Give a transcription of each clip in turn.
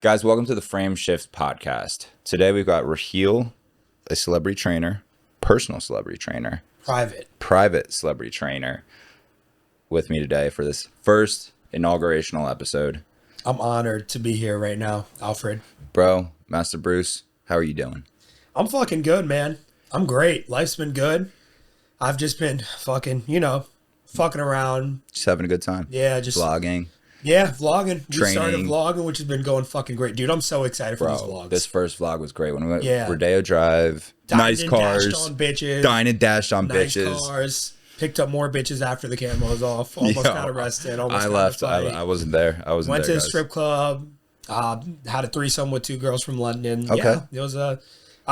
Guys, welcome to the Frame Shift Podcast. Today we've got Raheel, a celebrity trainer, personal celebrity trainer, private celebrity trainer, with me today for this first inaugurational episode. I'm honored to be here right now, Alfred. Bro, Master Bruce, how are you doing? I'm fucking good, man. I'm great. Life's been good. I've just been fucking around. Just having a good time? Yeah, just vlogging. Yeah, vlogging. Training. We started vlogging, which has been going fucking great. Dude, I'm so excited for these vlogs. This first vlog was great. When we went Rodeo Drive, nice cars. Dashed on bitches. Dined and dashed on nice bitches. Cars. Picked up more bitches after the camera was off. Almost got arrested. I left. I wasn't there. Went to a strip club. Had a threesome with 2 girls from London. Okay. Yeah, it was I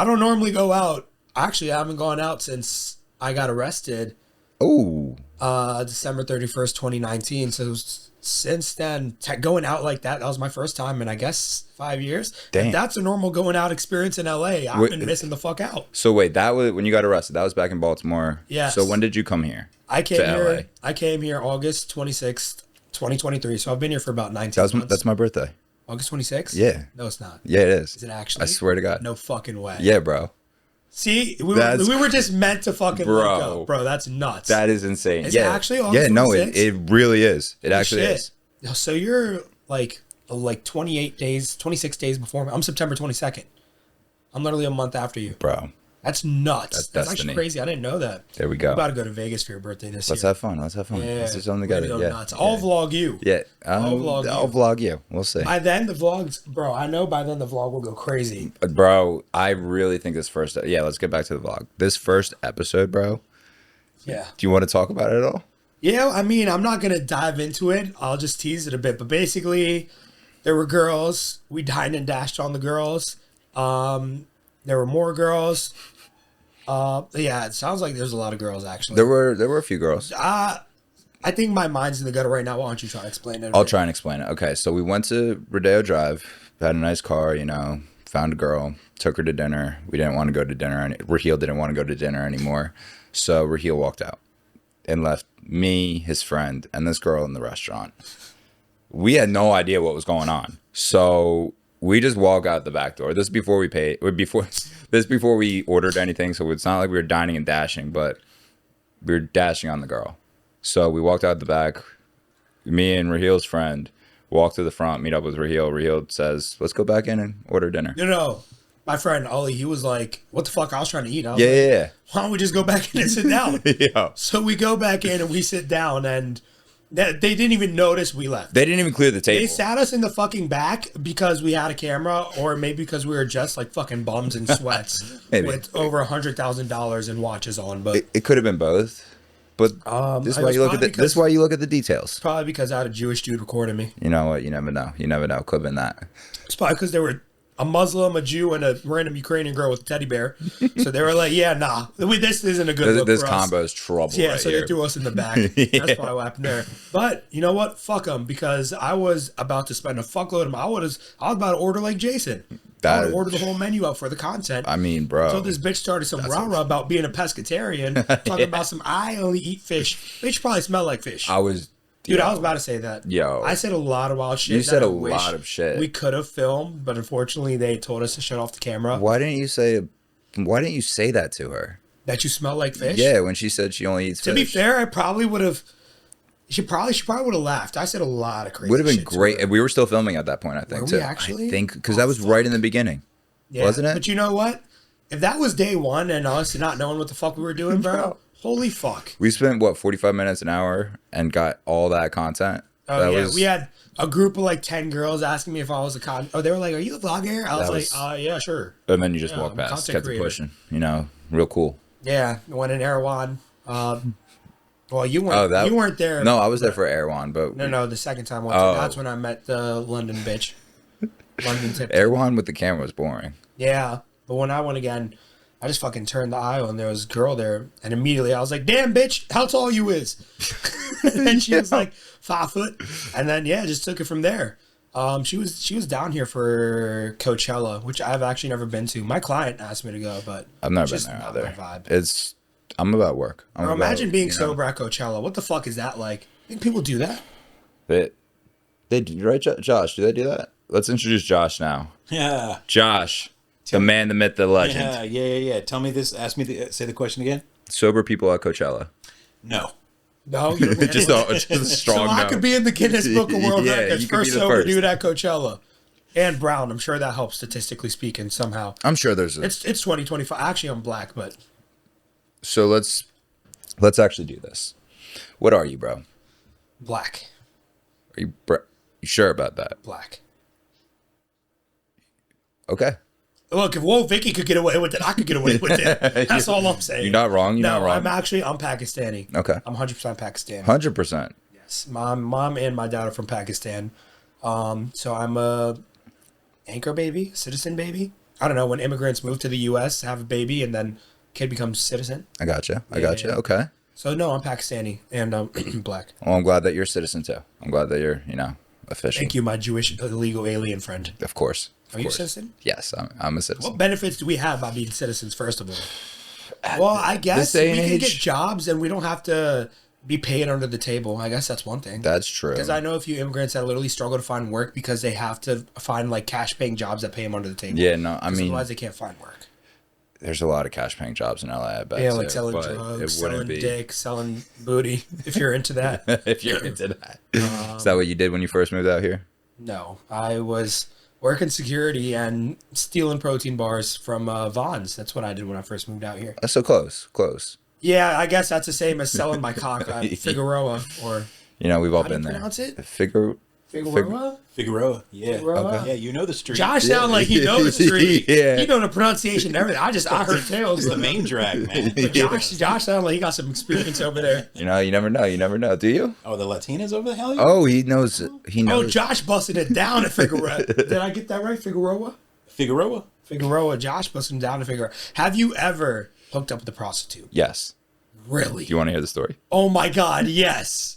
don't normally go out. Actually, I haven't gone out since I got arrested. Oh. December 31st, 2019. So since then, going out like that was my first time in, I guess, 5 years. Damn. If that's a normal going out experience in LA. I've been missing the fuck out. So wait, that was when you got arrested. That was back in Baltimore. Yes. So when did you come here? I came here August 26th, 2023. So I've been here for about 19 months. That's my birthday. August 26th? Yeah. No, it's not. Yeah, it is. Is it actually? I swear to God. No fucking way. Yeah, bro. See, we were just meant to fucking look up. Bro, that's nuts. That is insane. Is it actually August 26th? No, it really is. It actually is. So you're like 28 days, 26 days before me. I'm September 22nd. I'm literally a month after you. Bro. That's nuts. That's actually crazy. I didn't know that. There we go. We're about to go to Vegas for your birthday this year. Let's have fun. Yeah. Let's do something together. Nuts. I'll vlog you. Yeah. I'll vlog you. We'll see. By then, the vlogs, bro, I know by then the vlog will go crazy. Bro, I really think this first... Yeah, let's get back to the vlog. This first episode, bro. Yeah. Do you want to talk about it at all? Yeah, I mean, I'm not going to dive into it. I'll just tease it a bit. But basically, there were girls. We dined and dashed on the girls. There were more girls. Yeah, it sounds like there's a lot of girls, actually. There were a few girls. I think my mind's in the gutter right now. Why don't you try to explain it? I'll try and explain it. Okay, so we went to Rodeo Drive, had a nice car, found a girl, took her to dinner. We didn't want to go to dinner. Raheel didn't want to go to dinner anymore. So Raheel walked out and left me, his friend, and this girl in the restaurant. We had no idea what was going on. So we just walk out the back door. This is before we paid. This is before we ordered anything. So it's not like we were dining and dashing, but we were dashing on the girl. So we walked out the back. Me and Raheel's friend walked to the front, meet up with Raheel. Raheel says, "Let's go back in and order dinner." No. My friend Ollie, he was like, "What the fuck?" I was trying to eat. I was yeah. Why don't we just go back in and sit down? Yeah. So we go back in and we sit down, and they didn't even notice we left. They didn't even clear the table. They sat us in the fucking back because we had a camera, or maybe because we were just like fucking bums in sweats with over $100,000 in watches on. But it could have been both. But this is why you look at this is why you look at the details. Probably because I had a Jewish dude recording me. You know what? You never know. Could have been that. It's probably because they were a Muslim, a Jew, and a random Ukrainian girl with a teddy bear. So they were like, "Yeah, nah, this isn't a good look This for combo us." is trouble. Yeah, right so here. they threw us in the back. That's probably what happened there. But you know what? Fuck them, because I was about to spend a fuckload of money. I was about to order like Jason. I would order the whole menu out for the content. I mean, bro. So this bitch started some rah-rah about being a pescatarian, talking about some, I only eat fish. Bitch probably smell like fish. I was about to say that. Yo. I said a lot of wild shit. You said a lot of shit. We could have filmed, but unfortunately they told us to shut off the camera. Why didn't you say that to her? That you smell like fish? Yeah, when she said she only eats fish. To be fair, I probably would have... She probably would have laughed. I said a lot of crazy shit. Would have been great. We were still filming at that point, I think, were too. we actually? I think, because that was right in the beginning. Yeah, wasn't it? But you know what? If that was day one and us not knowing what the fuck we were doing, bro, holy fuck. We spent, 45 minutes, an hour, and got all that content. Oh, yeah. We had a group of like 10 girls asking me if I was a they were like, "Are you a vlogger?" I was like, "Yeah, sure." And then you just walk past, kept it pushing. Real cool. Yeah, went in Erewhon. Well, you weren't. You weren't there. No, I was there for Erewhon, but no, the second time I went. That's when I met the London bitch. London tip. Erewhon with the camera was boring. Yeah, but when I went again, I just fucking turned the aisle and there was a girl there, and immediately I was like, "Damn, bitch, how tall you is?" And then she was like 5 foot, and then just took it from there. She was down here for Coachella, which I've actually never been to. My client asked me to go, but I've never been there either. I'm about work. Imagine being sober at Coachella. What the fuck is that like? I think people do that. They do, right, Josh? Do they do that? let's introduce Josh now. Yeah. Josh, the man, the myth, the legend. Yeah. Tell me this. Ask me. Say the question again. Sober people at Coachella. No. No, you just a strong so I no. could be in the Guinness Book of World Records you could first be the sober first. dude at Coachella. And brown. I'm sure that helps statistically speaking somehow. I'm sure there's a... It's 2025. Actually, I'm black, but... So let's actually do this. What are you, bro? Black. Are you sure about that? Black. Okay. Look, if Vicky could get away with it, I could get away with it. That's all I'm saying. You're not wrong. You're not wrong. I'm Pakistani. Okay. I'm 100% Pakistani. 100%. Yes. My mom and my dad are from Pakistan. So I'm a anchor baby, citizen baby. I don't know, when immigrants move to the U.S., have a baby, and then kid becomes citizen. I gotcha. Yeah. Okay. So no, I'm Pakistani and black. Well, I'm glad that you're a citizen too. I'm glad that you're, official. Thank you, my Jewish illegal alien friend. Of course. Are you a citizen? Yes, I'm a citizen. What benefits do we have by being citizens, first of all? Well, I guess we can get jobs and we don't have to be paid under the table. I guess that's one thing. That's true. Because I know a few immigrants that literally struggle to find work because they have to find like cash paying jobs that pay them under the table. Yeah, no, I mean, otherwise they can't find work. There's a lot of cash paying jobs in LA, I bet. Yeah, like selling drugs, selling dick, selling booty, if you're into that. If you're into that. Is that what you did when you first moved out here? No, I was working security and stealing protein bars from Vons. That's what I did when I first moved out here. That's so close. Yeah, I guess that's the same as selling my cock at Figueroa or... We've all how been do you there. pronounce it? Figueroa? Figueroa. Yeah. Figueroa? Okay. Yeah, you know the street. Josh sound like you know the street. Yeah. You know the pronunciation and everything. I heard tales. It's the main drag, man. But Josh sound like he got some experience over there. You never know. Do you? Oh, the Latinas over the hell? Oh, he knows. Oh, Josh busted it down at Figueroa. Did I get that right? Figueroa? Figueroa. Josh busted him down to Figueroa. Have you ever hooked up with a prostitute? Yes. Really? Do you want to hear the story? Oh my God, yes.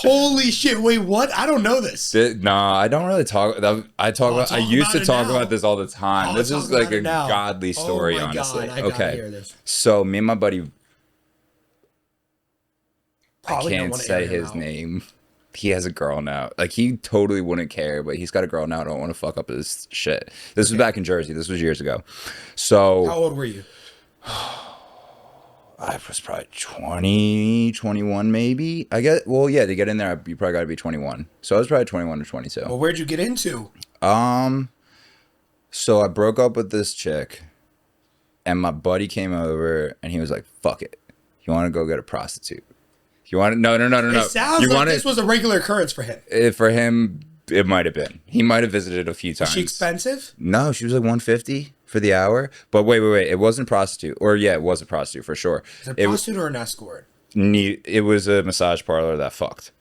Holy shit! Wait, what? I don't know this. No, I don't really talk. I used to talk about this all the time. This is like a godly story, honestly. I gotta hear this. So me and my buddy, Probably I don't can't wanna say air him his out. name. He has a girl now. Like, he totally wouldn't care, but he's got a girl now. I don't want to fuck up his shit. This was back in Jersey. This was years ago. So How old were you? I was probably 20, 21 maybe. I guess, well, yeah, to get in there, you probably got to be 21. So I was probably 21 or 22. Well, where'd you get into? So I broke up with this chick, and my buddy came over, and he was like, fuck it. You want to go get a prostitute? You want to? No. It sounds like this was a regular occurrence for him. For him, it might have been. He might have visited a few times. Was she expensive? No, she was like $150 for the hour. But wait. It wasn't prostitute. Or yeah, it was a prostitute for sure. Is it a prostitute or an escort? It was a massage parlor that fucked.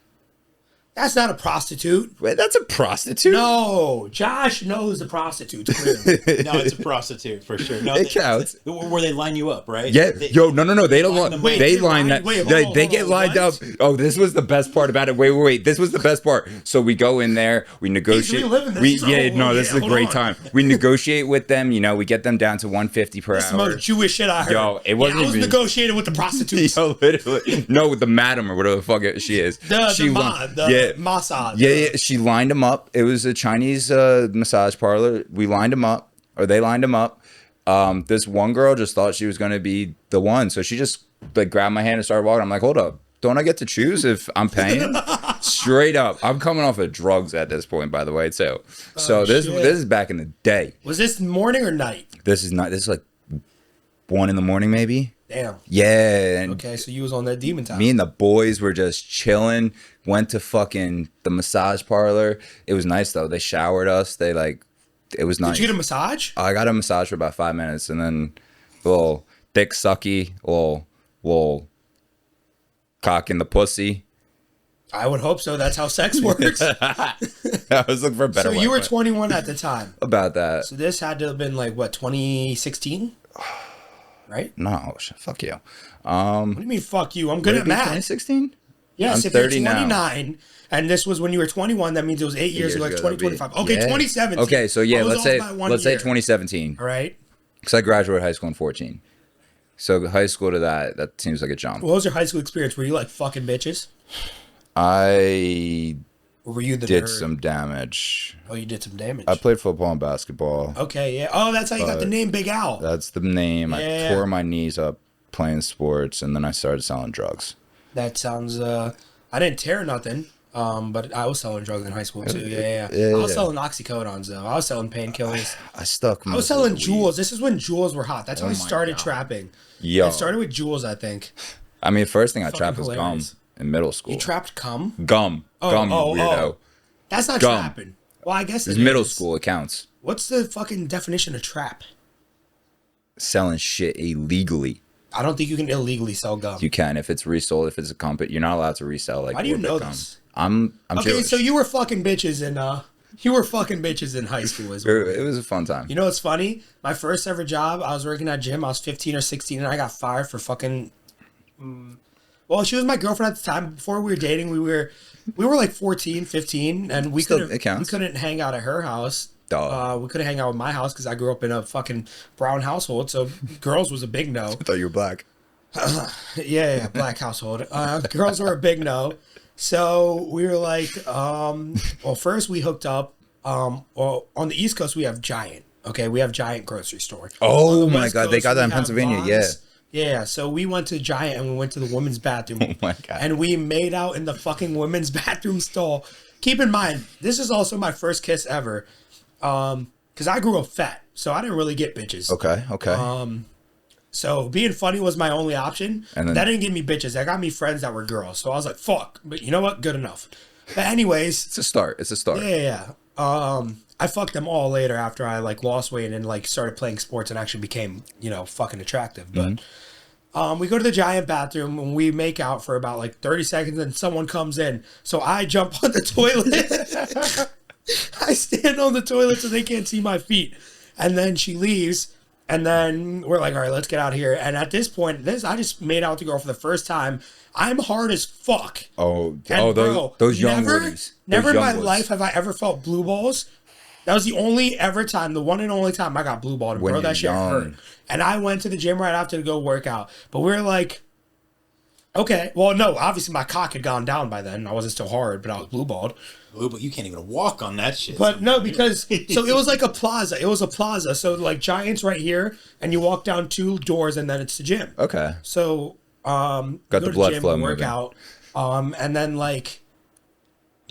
That's not a prostitute. Wait, that's a prostitute? No, Josh knows the prostitutes. Clearly. No, it's a prostitute for sure. No, It counts. Where they line you up, right? Yeah. No. They don't line. Wait, They they line line- that. wait, They hold get on, lined what? up. Oh, this was the best part about it. Wait. This was the best part. So we go in there. We negotiate. reliving this. This is a Hold great on. time. We negotiate with them. We get them down to $150 per That's the hour. most Jewish shit I heard. Yo, it wasn't I was even- negotiating with the prostitutes. Yo, literally. No, with the madam or whatever the fuck she is. The massage. Yeah. She lined him up. It was a Chinese massage parlor. We lined him up, or they lined him up. This one girl just thought she was going to be the one. So she just like grabbed my hand and started walking. I'm like, hold up. Don't I get to choose if I'm paying? Straight up. I'm coming off of drugs at this point, by the way, too. So this is back in the day. Was this morning or night? This is like 1 a.m, maybe. Damn. Yeah. And Okay, so you was on that demon time. me and the boys were just chilling. Went to fucking the massage parlor. It was nice though. They showered us. It was nice. Did you get a massage? I got a massage for about 5 minutes, and then a little thick sucky, little cock in the pussy. I would hope so. That's how sex works. I was looking for a better. So you were 21 at the time. About that. So this had to have been like what, 2016? Right? No, fuck you. What do you mean fuck you? I'm good at math. 2016. Yes, I'm if you're 30 now. 29 and this was when you were 21, that means it was 8 years ago, like ago, 2025. that'd be- Okay, yeah. 2017. Okay, so yeah, I was let's say off by 1 let's say year. 2017. All right. Because I graduated high school in 14. So high school to that seems like a jump. What was your high school experience? Were you like fucking bitches? I Or were you the Did nerd? some damage. Oh, you did some damage. I played football and basketball. Okay, yeah. Oh, that's how you got the name Big Al. That's the name. Yeah. I tore my knees up playing sports, and then I started selling drugs. That sounds. I didn't tear nothing. But I was selling drugs in high school too. Yeah. Yeah, I was selling oxycodones though. I was selling painkillers. I stuck. I was selling jewels. This is when jewels were hot. That's how I started trapping. Yo. It started with jewels, I think. I mean, first thing I Fucking trapped was hilarious. gum in middle school. You trapped cum? Gum, you weirdo. That's not Gum. trapping. Well, I guess It's it middle is. school. It counts. What's the fucking definition of trap? Selling shit illegally. I don't think you can illegally sell gum. You can if it's resold. If it's a company, you're not allowed to resell. Like, Why do you know gum. this? I'm Okay, Jewish. so you were fucking bitches in high school as well. It was a fun time. You know what's funny? My first ever job, I was working at a gym. I was 15 or 16, and I got fired for fucking. Well, she was my girlfriend at the time. Before we were dating, we were like 14, 15, and we couldn't hang out at her house. We couldn't hang out at my house because I grew up in a fucking brown household. So girls was a big no. I thought you were black. Yeah, black household. Girls were a big no. So we were like, well, first we hooked up. Well, on the East Coast we have Giant. Okay, we have Giant grocery store. Oh my God, they got that in Pennsylvania. Vons. Yeah, so we went to Giant and we went to the women's bathroom. Oh my God. And we made out in the fucking women's bathroom stall. Keep in mind, this is also my first kiss ever. Because I grew up fat, so I didn't really get bitches. Okay. So being funny was my only option. And then, that didn't give me bitches. That got me friends that were girls. So I was like, fuck. But you know what? Good enough. But anyways. It's a start. Yeah. I fucked them all later after I like lost weight and like started playing sports and actually became, fucking attractive. But we go to the Giant bathroom and we make out for about like 30 seconds and someone comes in. So I jump on the toilet. I stand on the toilet so they can't see my feet. And then she leaves. And then we're like, all right, let's get out of here. And at this point, I just made out with the girl for the first time. I'm hard as fuck. those young woodies. Never in my life have I ever felt blue balls. That was the only time, the one and only time I got blue balled. Bro, that shit hurt. And I went to the gym right after to go work out. But we were like, okay. Well, no, obviously my cock had gone down by then. I wasn't still hard, but I was blue balled. But you can't even walk on that shit. But no, because so it was like a plaza. It was a plaza. So like Giant's right here, and you walk down 2 doors, and then it's the gym. Okay. So got the blood flow work moving. out, and then like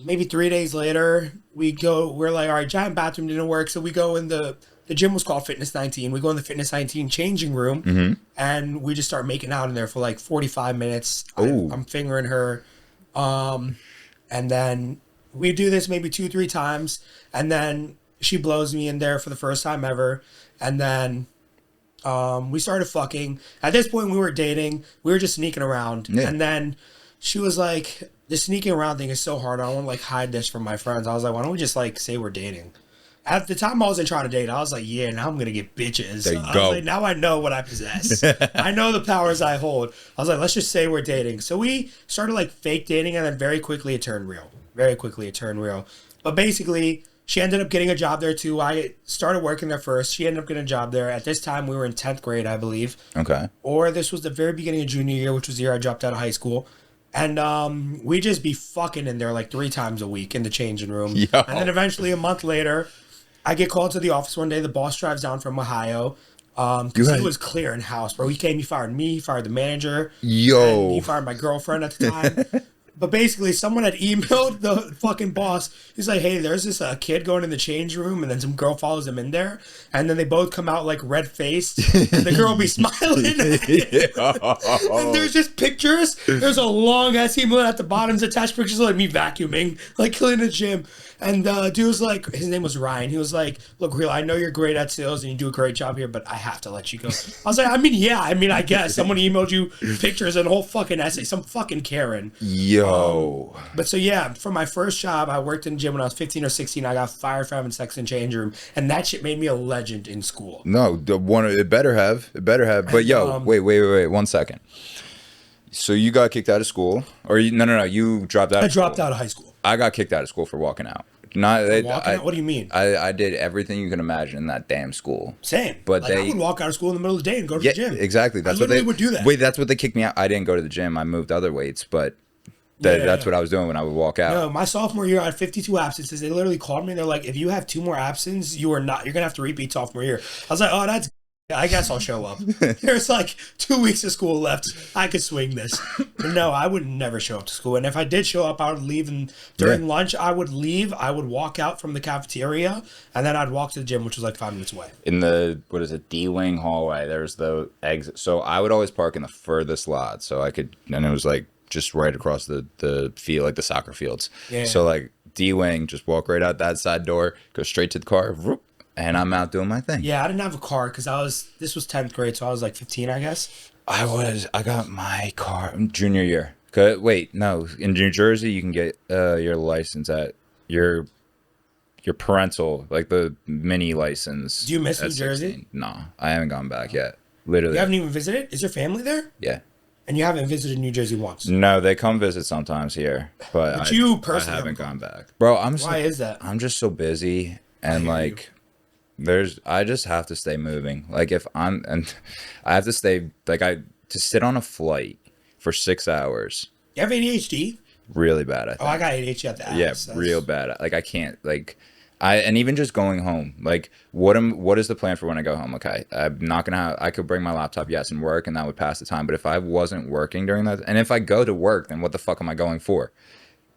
maybe 3 days later, we're like, all right, Giant bathroom didn't work, so we go in the gym was called Fitness 19. We go in the Fitness 19 changing room, and we just start making out in there for like 45 minutes. I'm fingering her, and then we do this maybe 2-3 times, and then she blows me in there for the first time ever, and then we started fucking. At this point, we were dating. We were just sneaking around, and then she was like, "The sneaking around thing is so hard. I don't want to like hide this from my friends." I was like, "Why don't we just like say we're dating?" At the time I wasn't trying to date, I was like, yeah, now I'm going to get bitches. There you I go. was like, now I know what I possess. I know the powers I hold. I was like, let's just say we're dating. So we started like fake dating, and then very quickly it turned real. But basically, she ended up getting a job there too. I started working there first. She ended up getting a job there. At this time, we were in 10th grade, I believe. Okay. Or this was the very beginning of junior year, which was the year I dropped out of high school. And we just be fucking in there like 3 times a week in the changing room. Yo. And then eventually a month later, I get called to the office one day. The boss drives down from Ohio. Because he was clearing house, bro. He came, he fired me, he fired the manager. Yo. And he fired my girlfriend at the time. But basically, someone had emailed the fucking boss. He's like, hey, there's this kid going in the change room, and then some girl follows him in there. And then they both come out like red-faced, and the girl be smiling. And there's just pictures. There's a long-ass email at the bottom. Attached pictures of like me vacuuming, like cleaning the gym. And dude was like, his name was Ryan. He was like, look, Raheel, I know you're great at sales and you do a great job here, but I have to let you go. I was like, I guess. Someone emailed you pictures and a whole fucking essay. Some fucking Karen. Yo. But so, yeah, for my first job, I worked in the gym when I was 15 or 16. I got fired for having sex in the change room. And that shit made me a legend in school. No, it better have. But yo, wait, 1 second. So you got kicked out of school? Or no, you dropped out of school. I dropped out of high school. I got kicked out of school for walking out. Walking out? What do you mean? I did everything you can imagine in that damn school. Same. But like, I would walk out of school in the middle of the day and go to the gym. Exactly. That's I literally would do that. Wait, that's what they kicked me out. I didn't go to the gym. I moved other weights, but That's what I was doing when I would walk out. No, my sophomore year, I had 52 absences. They literally called me and they're like, if you have 2 more absences, you're going to have to repeat sophomore year. I was like, oh, that's I guess I'll show up. There's like 2 weeks of school left. I could swing this. But no, I would never show up to school. And if I did show up, I would leave. And during lunch, I would leave. I would walk out from the cafeteria, and then I'd walk to the gym, which was like 5 minutes away. In the, what is it, D-wing hallway, there's the exit. So I would always park in the furthest lot. So I could, and it was like just right across the field, like the soccer fields. Yeah. So like D-wing, just walk right out that side door, go straight to the car, whoop, and I'm out doing my thing. Yeah, I didn't have a car because this was 10th grade, so I was like 15, I guess. I got my car junior year. Wait, no. In New Jersey, you can get your license at your parental, like the mini license. Do you miss New Jersey? No, I haven't gone back yet. Literally. You haven't even visited? Is your family there? Yeah. And you haven't visited New Jersey once? No, they come visit sometimes here, but you personally I haven't gone back. Bro, Why is that? I'm just so busy, and like... I just have to stay moving. Like I have to stay, like to sit on a flight for 6 hours. You have ADHD? Really bad, I think. Oh, I got ADHD at the ass. Yeah, real bad. Like I can't, like, and even just going home, like what is the plan for when I go home? Okay, I'm not gonna I could bring my laptop, yes, and work, and that would pass the time. But if I wasn't working during that, and if I go to work, then what the fuck am I going for?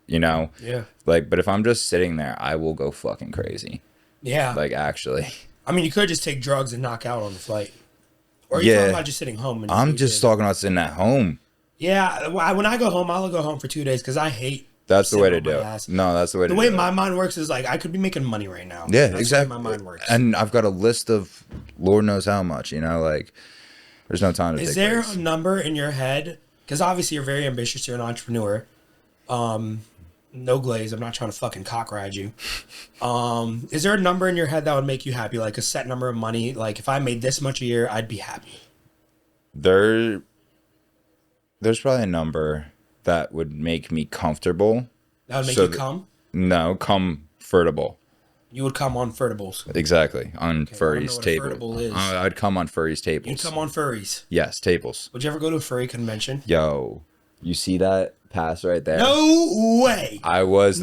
You know? Yeah. Like, but if I'm just sitting there, I will go fucking crazy. Yeah. Like, actually. I mean, you could just take drugs and knock out on the flight. Or you're talking about just sitting home. I'm just talking about sitting at home. Yeah. When I go home, I'll go home for 2 days because I hate. That's the way to do it. No, that's the way to do it. The way my mind works is like I could be making money right now. Yeah, exactly. The way my mind works. And I've got a list of Lord knows how much, you know, like there's no time to take Is there breaks. a number in your head? Because obviously you're very ambitious. You're an entrepreneur. No glaze. I'm not trying to fucking cock ride you. Is there a number in your head that would make you happy? Like a set number of money? Like if I made this much a year, I'd be happy. There's probably a number that would make me comfortable. That would make you come? No, comfortable. You would come on Furtables. Exactly. On Furry's table. Furtable is. I'd come on Furry's tables. You'd come on furries. Yes, tables. Would you ever go to a furry convention? Yo, you see that pass right there? No way. No.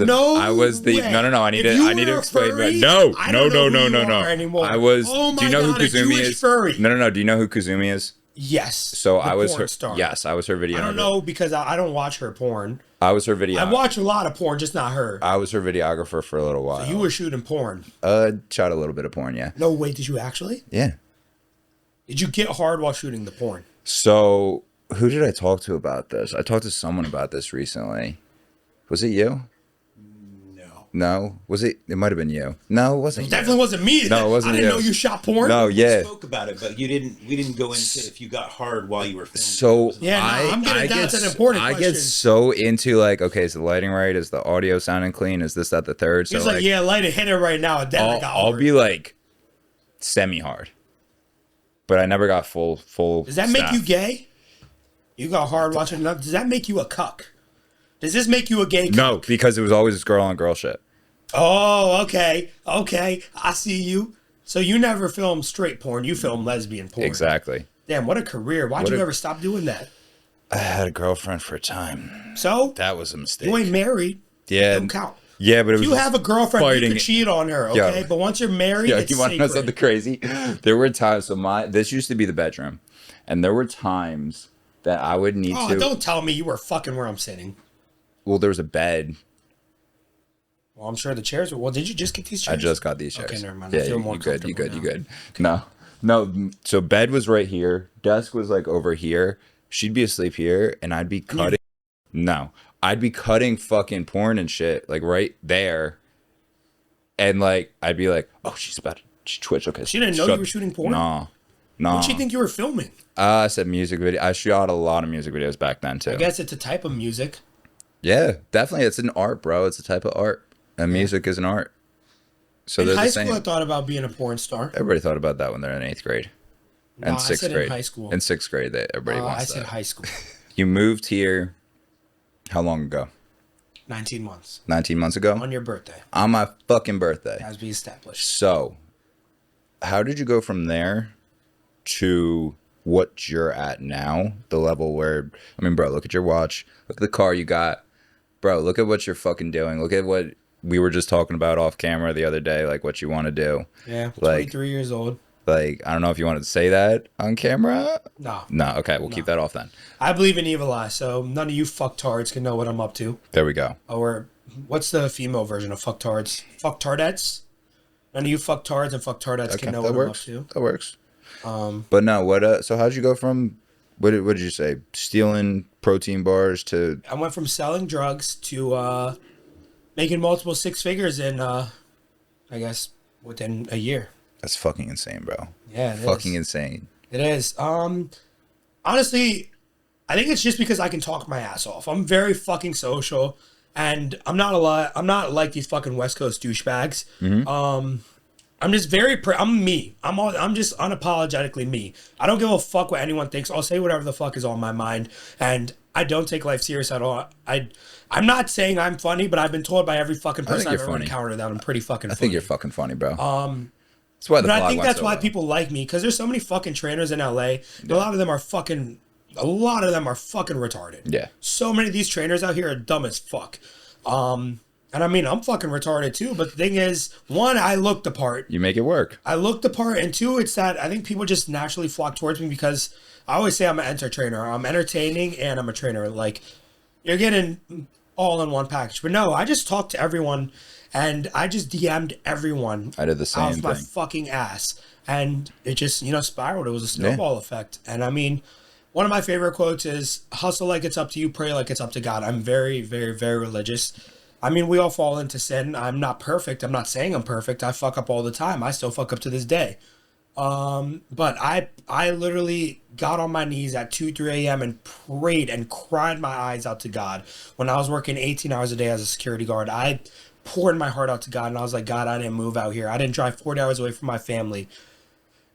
No. I need to explain furry, that. No. Anymore. I was. Oh my do you know God, who Kazumi is? Furry. No. Do you know who Kazumi is? Yes. So I was her star. Yes, I was her video. I don't know because I don't watch her porn. I was her video. I watch a lot of porn, just not her. I was her videographer for a little while. So you were shooting porn. Shot a little bit of porn, yeah. No, wait, did you actually? Yeah. Did you get hard while shooting the porn? So who did I talk to about this? I talked to someone about this recently. Was it you? No, was it? It might have been you. No, it wasn't. It definitely wasn't me. No, it wasn't. I didn't know you shot porn. No, yeah. We spoke about it, but we didn't go into if you got hard while you were filming. So I'm getting that's an important question. I get so into like, okay, is the lighting right? Is the audio sounding clean? Is this, that, the third? So he's like, yeah, light it, hit it right now. I'll be like semi hard, but I never got full. Does that make you gay? You got hard watching enough. Does that make you a cuck? Does this make you a gay cuck? No, because it was always this girl on girl shit. Oh, okay. I see you. So you never film straight porn. You film lesbian porn. Exactly. Damn, what a career. Why'd you ever stop doing that? I had a girlfriend for a time. So? That was a mistake. You ain't married. Yeah. Don't count. Yeah, but it was if you have a girlfriend, you can cheat on her, okay? Yo. But once you're married, it's you want to know sacred. something crazy? There were times, this used to be the bedroom, and there were times that I would need to... don't tell me you were fucking where I'm sitting. Well, there was a bed. Well, I'm sure the chairs were... Well, did you just get these chairs? I just got these chairs. Okay, never mind. Yeah, I feel more comfortable you good. now. No. So bed was right here. Desk was like over here. She'd be asleep here, and I'd be cutting... No. I'd be cutting fucking porn and shit, like right there. And like, I'd be like, oh, she twitched. Okay. She didn't know you were shooting porn? No. What did she think you were filming? I said music video. I shot a lot of music videos back then, too. I guess it's a type of music. Yeah, definitely. It's an art, bro. It's a type of art. And music is an art. So in they're high the same. school, I thought about being a porn star. Everybody thought about that when they're in 8th grade. And 6th grade. In high school. In 6th grade, everybody wants that. I said high school. You moved here how long ago? 19 months. 19 months ago? On your birthday. On my fucking birthday. As we established. So, how did you go from there to what you're at now? The level where, I mean, bro, look at your watch. Look at the car you got. Bro, look at what you're fucking doing. Look at what we were just talking about off camera the other day, like what you want to do. Yeah, Like, 23 years old. like, I don't know if you wanted to say that on camera. No. No, okay, we'll keep that off then. I believe in evil eye, so none of you fucktards can know what I'm up to. There we go. Or what's the female version of fucktards? Fucktardettes? None of you fucktards and fucktardettes can know what I'm up to. That works. But no, what? So how'd you go from what did you say? Stealing protein bars to? I went from selling drugs to making multiple six figures in, I guess, within a year. That's fucking insane, bro. Yeah, it fucking is. insane. It is. Honestly, I think it's just because I can talk my ass off. I'm very fucking social, and I'm not like these fucking West Coast douchebags. I'm just very. I'm me. I'm just unapologetically me. I don't give a fuck what anyone thinks. I'll say whatever the fuck is on my mind, and I don't take life serious at all. I'm not saying I'm funny, but I've been told by every fucking person I've ever encountered that I'm pretty fucking funny. I think you're fucking funny, bro. That's why but I think that's why people like me, because there's so many fucking trainers in LA. A lot of them are fucking retarded. Yeah. So many of these trainers out here are dumb as fuck. And I mean, I'm fucking retarded too. But the thing is, one, I look the part. You make it work. I look the part, and two, it's that I think people just naturally flock towards me because I always say I'm an entertainer. I'm entertaining and I'm a trainer. Like, you're getting all in one package. But no, I just talk to everyone. And I just DM'd everyone. I did the same off thing. My fucking ass. And it just, spiraled. It was a snowball effect. And I mean, one of my favorite quotes is, hustle like it's up to you, pray like it's up to God. I'm very, very, very religious. I mean, we all fall into sin. I'm not perfect. I'm not saying I'm perfect. I fuck up all the time. I still fuck up to this day. But I literally got on my knees at 2, 3 a.m. and prayed and cried my eyes out to God. When I was working 18 hours a day as a security guard, I poured my heart out to God, and I was like, God, I didn't move out here. I didn't drive 40 hours away from my family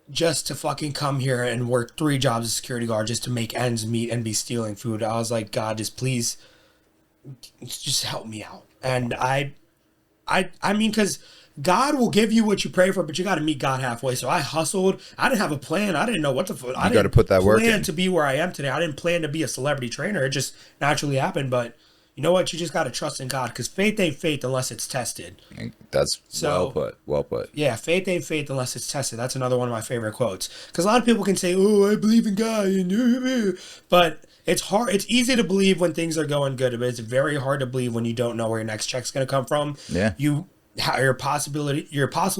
just to fucking come here and work 3 jobs as security guard just to make ends meet and be stealing food. I was like, God, just please, just help me out. And I mean, because God will give you what you pray for, but you got to meet God halfway. So I hustled. I didn't have a plan. I didn't know what the fuck. I got to put that work in. Plan to be where I am today. I didn't plan to be a celebrity trainer. It just naturally happened. But you know what? You just got to trust in God, because faith ain't faith unless it's tested. That's well put. Well put. Yeah, faith ain't faith unless it's tested. That's another one of my favorite quotes. Because a lot of people can say, "Oh, I believe in God," but it's hard. It's easy to believe when things are going good, but it's very hard to believe when you don't know where your next check's going to come from. Yeah. You're possibly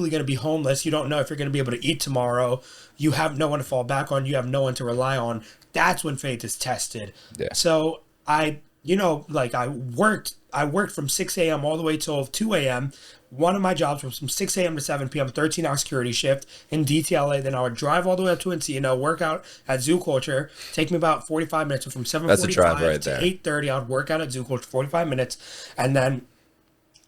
going to be homeless. You don't know if you're going to be able to eat tomorrow. You have no one to fall back on. You have no one to rely on. That's when faith is tested. Yeah. So I worked from 6 a.m. all the way till 2 a.m. One of my jobs was from 6 a.m. to 7 p.m., 13-hour security shift in DTLA. Then I would drive all the way up to Encino, work out at Zoo Culture, take me about 45 minutes. So from 7:45 to 8:30, I would work out at Zoo Culture 45 minutes.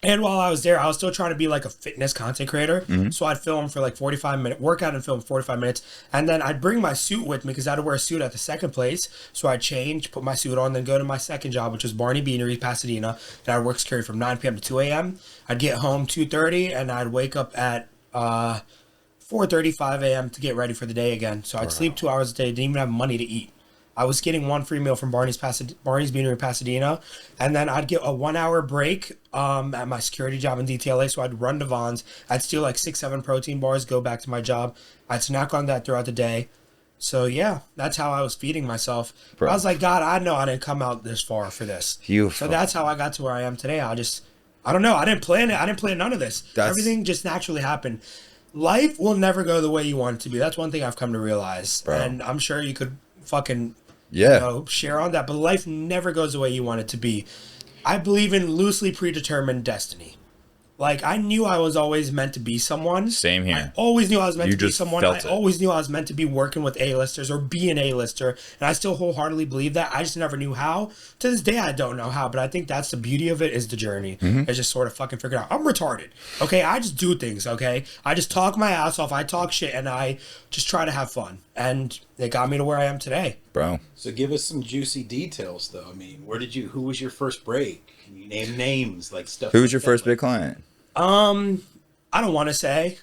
And while I was there, I was still trying to be like a fitness content creator. Mm-hmm. So I'd film for like 45-minute workout and film 45 minutes. And then I'd bring my suit with me because I had to wear a suit at the second place. So I'd change, put my suit on, then go to my second job, which was Barney Beanery, Pasadena. And I'd work security from 9 p.m. to 2 a.m. I'd get home 2:30 and I'd wake up at 4:35 a.m. to get ready for the day again. So I'd sleep 2 hours a day, didn't even have money to eat. I was getting one free meal from Barney's Beanery, Pasadena, and then I'd get a 1 hour break at my security job in DTLA. So I'd run to Vaughn's. I'd steal like 6-7 protein bars, go back to my job. I'd snack on that throughout the day. So yeah, that's how I was feeding myself. I was like, God, I know I didn't come out this far for this. So that's how I got to where I am today. I don't know. I didn't plan it. I didn't plan none of this. Everything just naturally happened. Life will never go the way you want it to be. That's one thing I've come to realize. Bro. And I'm sure you could fucking share on that, but life never goes the way you want it to be. I believe in loosely predetermined destiny. Like, I knew I was always meant to be someone. Same here. I always knew I was meant to be someone. I always knew I was meant to be working with A-listers or be an A-lister. And I still wholeheartedly believe that. I just never knew how. To this day, I don't know how. But I think that's the beauty of it, is the journey. Mm-hmm. It's just sort of fucking figured out. I'm retarded. Okay? I just do things, okay? I just talk my ass off. I talk shit, and I just try to have fun. And it got me to where I am today. Bro. So give us some juicy details, though. I mean, who was your first break? Can you name names, like stuff? Who was your first big client? I don't want to say.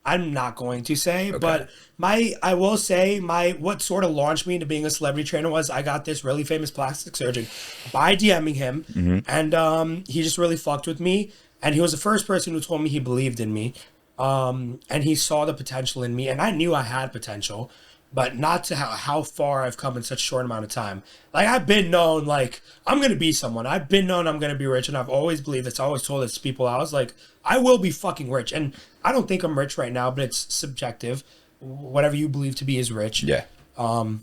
I'm not going to say, but I will say what sort of launched me into being a celebrity trainer was I got this really famous plastic surgeon by DMing him, and he just really fucked with me, and he was the first person who told me he believed in me, and he saw the potential in me, and I knew I had potential, but not to how far I've come in such a short amount of time. Like, I've been known, like, I'm going to be someone. I've been known I'm going to be rich, and I've always believed this. I always told this to people. I was like, I will be fucking rich. And I don't think I'm rich right now, but it's subjective. Whatever you believe to be is rich. Yeah. And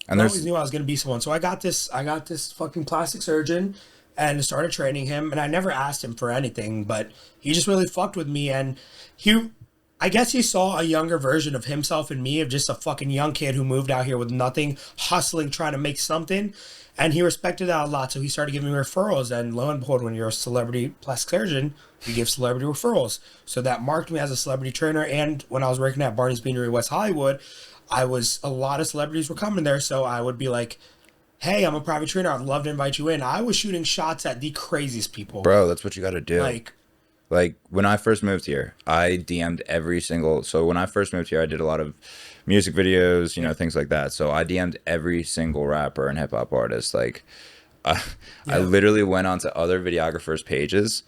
I always knew I was going to be someone. So I got this fucking plastic surgeon and started training him. And I never asked him for anything, but he just really fucked with me. And I guess he saw a younger version of himself in me, of just a fucking young kid who moved out here with nothing, hustling, trying to make something. And he respected that a lot. So he started giving me referrals. And lo and behold, when you're a celebrity plastic surgeon, you give celebrity referrals. So that marked me as a celebrity trainer. And when I was working at Barney's Beanery, West Hollywood, a lot of celebrities were coming there. So I would be like, hey, I'm a private trainer. I'd love to invite you in. I was shooting shots at the craziest people. Bro, that's what you got to do. Like, when I first moved here, I DM'd so when I first moved here, I did a lot of music videos, things like that. So I DM'd every single rapper and hip hop artist. Like, I literally went onto other videographers' pages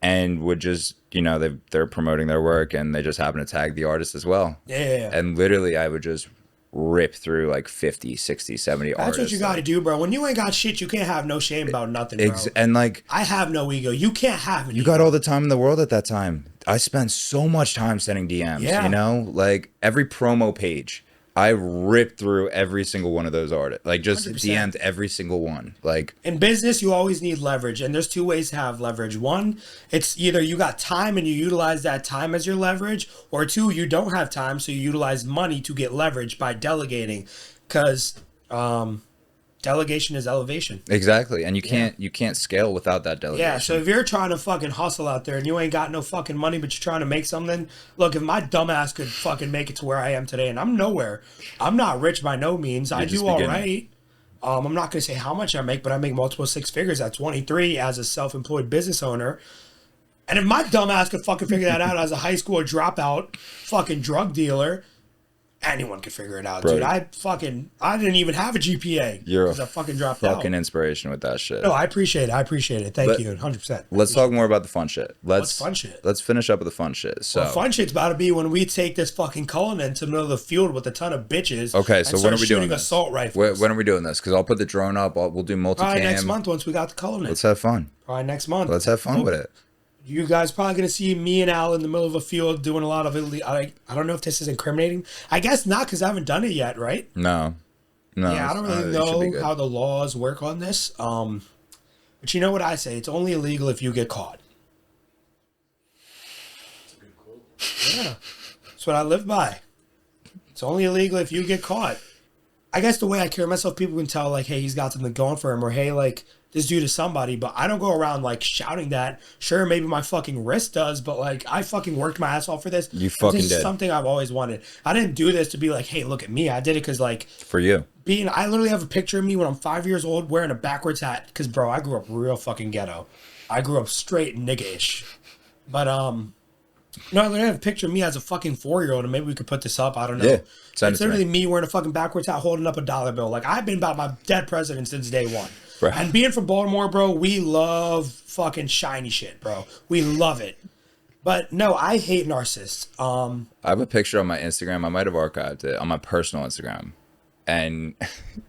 and would just, they're promoting their work and they just happen to tag the artist as well. Yeah. And literally I would just rip through like 50, 60, 70 artists. That's what you got to do, bro. When you ain't got shit, you can't have no shame about nothing, bro. And like, I have no ego. You can't have it. You got all the time in the world at that time. I spent so much time sending DMs, like every promo page. I ripped through every single one of those artists. Like, just 100%. DM'd every single one. Like, in business, you always need leverage, and there's two ways to have leverage. One, it's either you got time and you utilize that time as your leverage, or two, you don't have time, so you utilize money to get leverage by delegating, because delegation is elevation. Exactly, and you can't scale without that delegation. Yeah, so if you're trying to fucking hustle out there and you ain't got no fucking money, but you're trying to make something, look, if my dumbass could fucking make it to where I am today, and I'm nowhere, I'm not rich by no means. I do all right. I'm not going to say how much I make, but I make multiple six figures at 23 as a self-employed business owner. And if my dumbass could fucking figure that out as a high school dropout fucking drug dealer, anyone could figure it out, bro. Dude. I didn't even have a GPA. You're a I fucking dropped out. Fucking inspiration with that shit. No, I appreciate it. Thank you, 100%. Let's talk more about the fun shit. What's fun shit? Let's finish up with the fun shit. So, fun shit's about to be when we take this fucking Cullinan to the middle of the field with a ton of bitches. Okay, so when are we doing this? Assault rifles. When are we doing this? Because I'll put the drone up. We'll do multi-cam. Probably next month once we got the Cullinan. Let's have fun. Probably next month. Let's have fun with it. You guys probably going to see me and Al in the middle of a field doing a lot of I don't know if this is incriminating. I guess not, because I haven't done it yet, right? No. Yeah, I don't really know how the laws work on this. But you know what I say? It's only illegal if you get caught. That's a good quote. Yeah. That's what I live by. It's only illegal if you get caught. I guess the way I carry myself, people can tell, like, hey, he's got something going for him, or hey, like, this dude is somebody, but I don't go around, like, shouting that. Sure, maybe my fucking wrist does, but, like, I fucking worked my ass off for this. You fucking did. This is something I've always wanted. I didn't do this to be like, hey, look at me. I did it because, like... For you. I literally have a picture of me when I'm 5 years old wearing a backwards hat, because, bro, I grew up real fucking ghetto. I grew up straight nigga-ish. But, no, I have a picture of me as a fucking 4-year-old, and maybe we could put this up. I don't know. Yeah, it's literally me wearing a fucking backwards hat holding up a dollar bill. Like, I've been about my dead president since day one. Right. And being from Baltimore, bro, we love fucking shiny shit, bro. We love it. But no, I hate narcissists. I have a picture on my Instagram. I might have archived it on my personal Instagram. And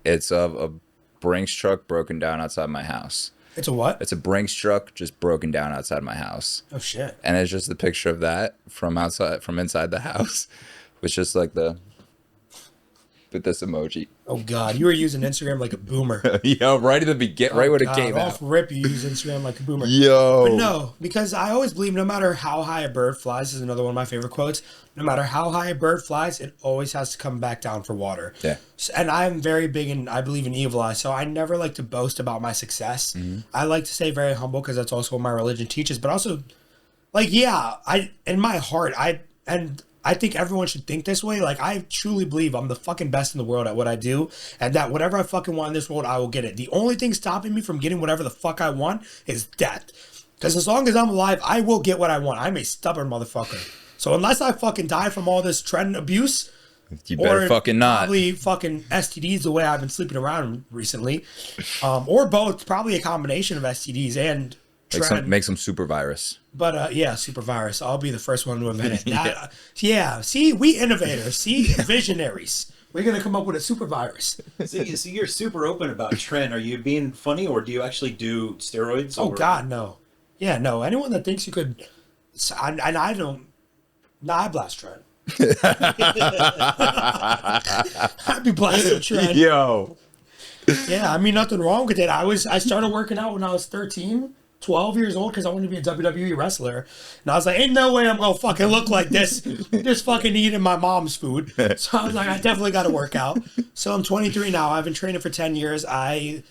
it's of a Brinks truck broken down outside my house. It's a what? It's a Brinks truck just broken down outside my house. Oh shit! And it's just the picture of that from inside the house, with just like with this emoji. Oh god, you were using Instagram like a boomer. Yo, right at the beginning, right when it came out. Off rip, you use Instagram like a boomer. Yo. But no, because I always believe no matter how high a bird flies, this is another one of my favorite quotes. No matter how high a bird flies, it always has to come back down for water. Yeah. And I'm very big I believe in evil eye, so I never like to boast about my success. Mm-hmm. I like to stay very humble because that's also what my religion teaches. But also, like, yeah, in my heart, I think everyone should think this way. Like, I truly believe I'm the fucking best in the world at what I do, and that whatever I fucking want in this world, I will get it. The only thing stopping me from getting whatever the fuck I want is death. Because as long as I'm alive, I will get what I want. I'm a stubborn motherfucker. So unless I fucking die from all this trend abuse, You better fucking not. probably fucking STDs the way I've been sleeping around recently, or both. Probably a combination of STDs and trend. Make some super virus. But yeah, super virus. I'll be the first one to admit it. Yeah. See, we innovators. See, visionaries. We're gonna come up with a super virus. So you're super open about trend. Are you being funny, or do you actually do steroids? Oh God, no. Yeah, no. Anyone that thinks you could, and I don't. Nah, I blast trend. I'd be blasting trend. Yo. Yeah, I mean nothing wrong with it. I started working out when I was 13, 12 years old because I wanted to be a WWE wrestler. And I was like, ain't no way I'm gonna fucking look like this. Just fucking eating my mom's food. So I was like, I definitely gotta work out. So I'm 23 now. I've been training for 10 years. I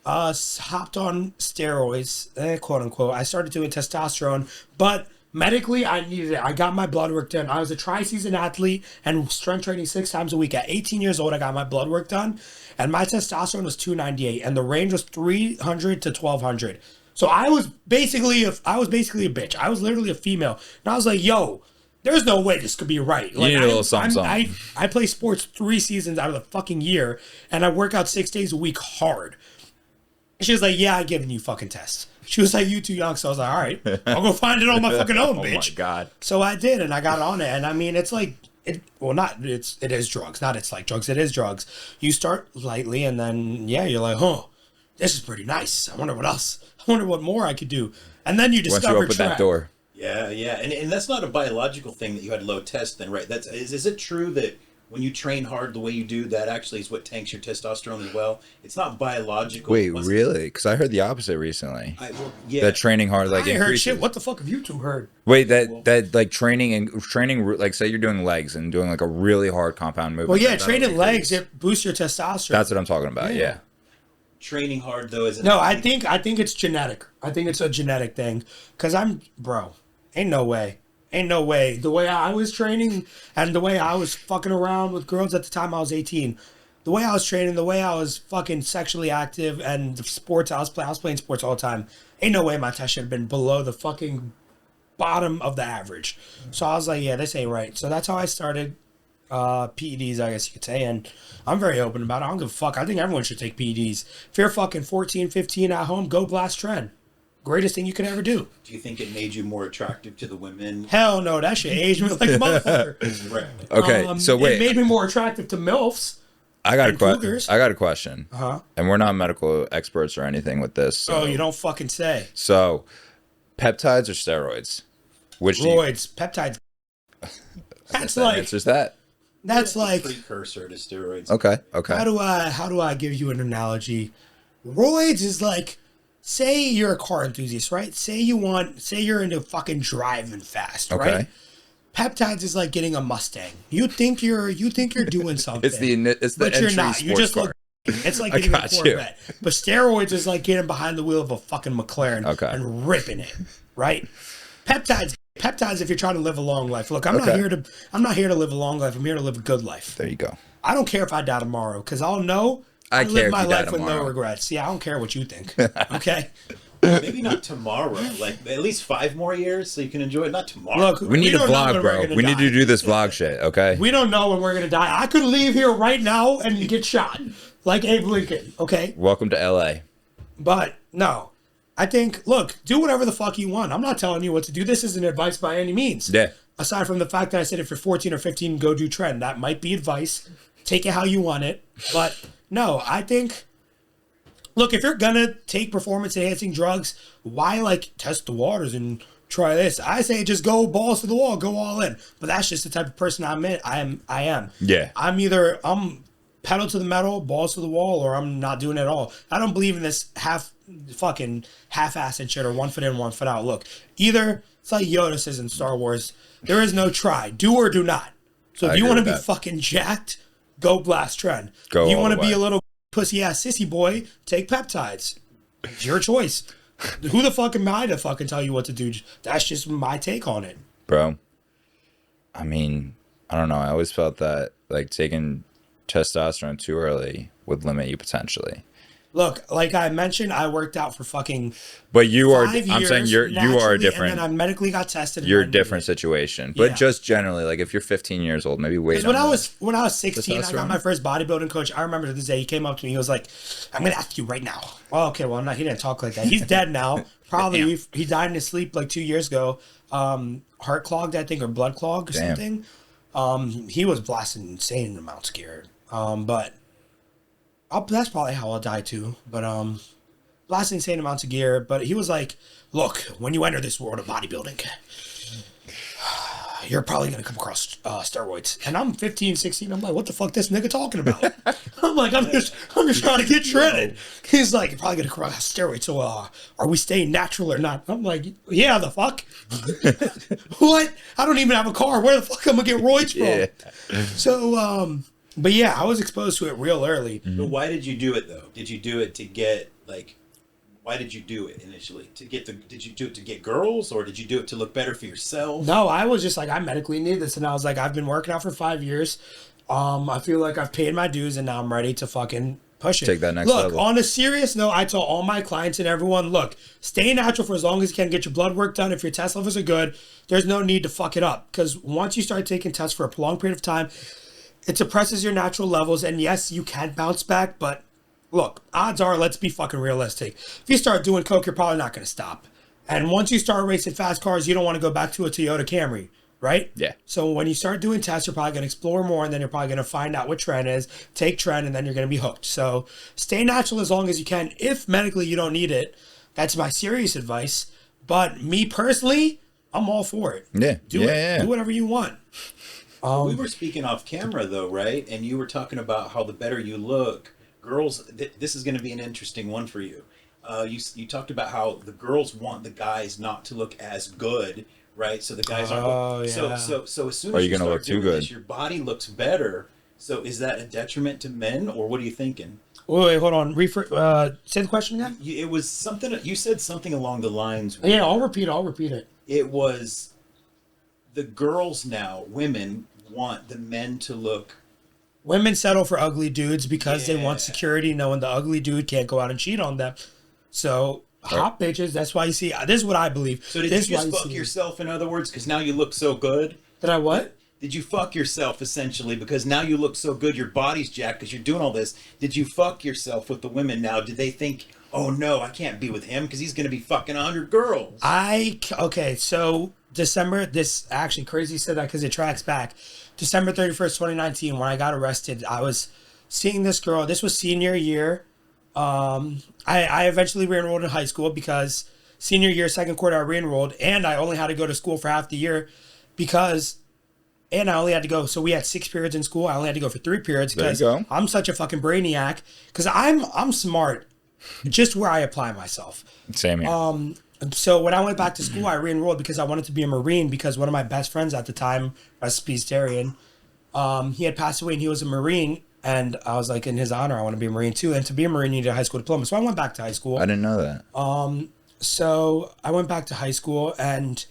hopped on steroids, quote unquote. I started doing testosterone, but medically, I needed it. I got my blood work done. I was a tri-season athlete and strength training 6 times a week. At 18 years old, I got my blood work done, and my testosterone was 298, and the range was 300 to 1200. So I was basically a bitch. I was literally a female, and I was like, "Yo, there's no way this could be right." Like, you need a little something. I play sports 3 seasons out of the fucking year, and I work out 6 days a week hard. She was like, "Yeah, I given you fucking tests." She was like, "You too young." So I was like, "All right, I'll go find it on my fucking own, bitch." Oh my God. So I did, and I got on it. And I mean, it's like, it is drugs. Not it's like drugs. It is drugs. You start lightly, and then, yeah, you're like, "Huh, this is pretty nice. I wonder what else. I wonder what more I could do." And then you Once discover you open that door. Yeah, and that's not a biological thing that you had low test then, right? Is it true that when you train hard the way you do, that actually is what tanks your testosterone as well? It's not biological. Wait, really? Because I heard the opposite recently. Yeah. That training hard I increases. heard shit. What the fuck have you two heard? Wait, that like training like say you're doing legs and doing like a really hard compound movement. Well, yeah, that'll training increase. legs, it boosts your testosterone. That's what I'm talking about. Yeah. Training hard though isn't. No, I think it's genetic. I think it's a genetic thing. Cause ain't no way. Ain't no way. The way I was training and the way I was fucking around with girls at the time I was 18, the way I was training, the way I was fucking sexually active, and the sports I was playing sports all the time. Ain't no way my test should have been below the fucking bottom of the average. So I was like, yeah, this ain't right. So that's how I started PEDs, I guess you could say, and I'm very open about it. I don't give a fuck. I think everyone should take PEDs. If you're fucking 14, 15 at home, go blast trend. Greatest thing you could ever do. Do you think it made you more attractive to the women? Hell no, that shit aged me like a motherfucker. Right. Okay, so wait. It made me more attractive to MILFs. I got a cougars. question. Uh-huh. And we're not medical experts or anything with this. So. Oh, you don't fucking say. So, peptides or steroids? Which do you- Roids, peptides. That's that like answers that. that's like Precursor to steroids. Okay. how do I give you an analogy? Roids is like, say you're a car enthusiast, right? Say you're into fucking driving fast, Okay. right? Peptides is like getting a Mustang. You think you're doing something. It's the but you're entry not. You sports just car. look. It's like I getting a got you. Corvette. But steroids is like getting behind the wheel of a fucking McLaren Okay. and ripping it, right? Peptides, if you're trying to live a long life. Look, I'm Okay. not here to live a long life. I'm here to live a good life. There you go. I don't care if I die tomorrow because I'll know I I care live if my you die life with no tomorrow. regrets. Yeah, I don't care what you think. Okay. Maybe not tomorrow. Like at least 5 more years so you can enjoy it. Not tomorrow. Look, We need a don't know vlog, when we're bro. gonna We need die. to do this vlog shit, okay? We don't know when we're gonna die. I could leave here right now and get shot, like Abe Lincoln. Okay. Welcome to LA. But no, I think, look, do whatever the fuck you want. I'm not telling you what to do. This isn't advice by any means. Yeah. Aside from the fact that I said if you're 14 or 15, go do trend. That might be advice. Take it how you want it. But no, I think, look, if you're gonna take performance enhancing drugs, why like test the waters and try this? I say just go balls to the wall, go all in. But that's just the type of person I am. Yeah. I'm pedal to the metal, balls to the wall, or I'm not doing it at all. I don't believe in this half-assed shit or 1 foot in, 1 foot out. Look, either it's like Yoda says in Star Wars, there is no try, do or do not. So if I you agree want to with be that. fucking jacked, go blast trend. Go You all want to the be way. a little pussy ass sissy boy, take peptides. It's your choice. Who the fuck am I to fucking tell you what to do? That's just my take on it. Bro. I mean, I don't know. I always felt that like taking testosterone too early would limit you potentially. Look, like I mentioned, I worked out for fucking But you are. 5 I'm saying years you are a naturally, different. and then I medically got tested. You're a and I needed different it. situation. But Yeah. just generally, like if you're 15 years old, maybe wait. Because when I was 16, I got testosterone? my first bodybuilding coach. I remember to this day, he came up to me. He was like, "I'm gonna ask you right now." Well, okay, well, no, he didn't talk like that. He's dead now. Probably he died in his sleep like 2 years ago. Heart clogged, I think, or blood clogged or Damn. something. He was blasting insane amounts of gear. But that's probably how I'll die too. But blasting insane amounts of gear. But he was like, "Look, when you enter this world of bodybuilding, you're probably going to come across steroids." And I'm 15, 16. I'm like, what the fuck this nigga talking about? I'm like, I'm just trying to get shredded. He's like, you're probably going to come across steroids. So are we staying natural or not? I'm like, yeah, the fuck? What? I don't even have a car. Where the fuck am I going to get roids from? Yeah. So, but yeah, I was exposed to it real early. But why did you do it though? Did you do it to get like? Why did you do it initially? Did you do it to get girls, or did you do it to look better for yourself? No, I was just like, I medically need this. And I was like, I've been working out for 5 years. I feel like I've paid my dues and now I'm ready to fucking push it. Take that next look, level. On a serious note, I tell all my clients and everyone, look, stay natural for as long as you can. Get your blood work done. If your test levels are good, there's no need to fuck it up. Because once you start taking tests for a prolonged period of time, it suppresses your natural levels. And yes, you can bounce back, but look, odds are, let's be fucking realistic. If you start doing coke, you're probably not going to stop. And once you start racing fast cars, you don't want to go back to a Toyota Camry, right? Yeah. So when you start doing tests, you're probably going to explore more, and then you're probably going to find out what trend is, take trend, and then you're going to be hooked. So stay natural as long as you can. If medically you don't need it, that's my serious advice. But me personally, I'm all for it. Yeah. Do whatever you want. We were speaking off camera though, right? And you were talking about how the better you look, girls. This is going to be an interesting one for you. You talked about how the girls want the guys not to look as good, right? So the guys aren't. Yeah. So as soon Are as you you gonna start look too doing good? this, your body looks better. So is that a detriment to men, or what are you thinking? Wait, hold on. Say the question again. It was something you said something along the lines. Yeah, I'll repeat it. It was the girls now, women want the men to look. Women settle for ugly dudes because they want Yeah. security, knowing the ugly dude can't go out and cheat on them. So hot bitches. That's why you see. This is what I believe. So did This you is just why fuck see- yourself, in other words, because now you look so good? Did I what? Did you fuck yourself essentially because now you look so good, your body's jacked because you're doing all this? Did you fuck yourself with the women now? Did they think, oh no, I can't be with him because he's going to be fucking 100 girls? Okay. So December. This actually crazy you said that because it tracks back. December 31st, 2019, when I got arrested, I was seeing this girl. This was senior year. I eventually re-enrolled in high school because senior year, second quarter, I re-enrolled, and I only had to go to school for half the year and I only had to go. So we had 6 periods in school. I only had to go for 3 periods because There you go. I'm such a fucking brainiac. Because I'm smart, just where I apply myself. Same here. So when I went back to school, I re-enrolled because I wanted to be a Marine because one of my best friends at the time, rest in peace, Darian, he had passed away and he was a Marine. And I was like, in his honor, I want to be a Marine too. And to be a Marine, you need a high school diploma. So I went back to high school. I didn't know that. So I went back to high school, and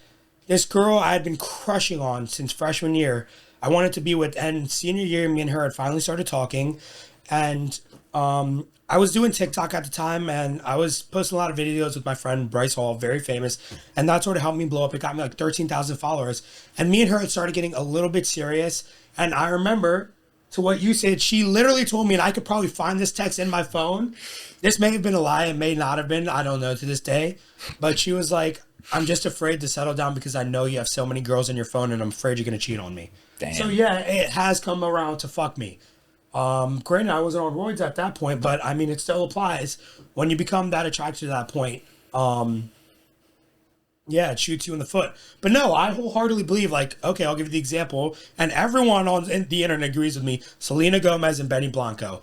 this girl I had been crushing on since freshman year, I wanted to be with. And senior year, me and her had finally started talking. And I was doing TikTok at the time, and I was posting a lot of videos with my friend Bryce Hall, very famous. And that sort of helped me blow up. It got me like 13,000 followers. And me and her had started getting a little bit serious. And I remember, to what you said, she literally told me, and I could probably find this text in my phone. This may have been a lie, it may not have been, I don't know to this day. But she was like, I'm just afraid to settle down because I know you have so many girls on your phone and I'm afraid you're going to cheat on me. Damn. So yeah, it has come around to fuck me. Granted, I wasn't on roids at that point, but I mean, it still applies. When you become that attracted to that point, yeah, it shoots you in the foot. But no, I wholeheartedly believe, like, okay, I'll give you the example, and everyone on the internet agrees with me, Selena Gomez and Benny Blanco.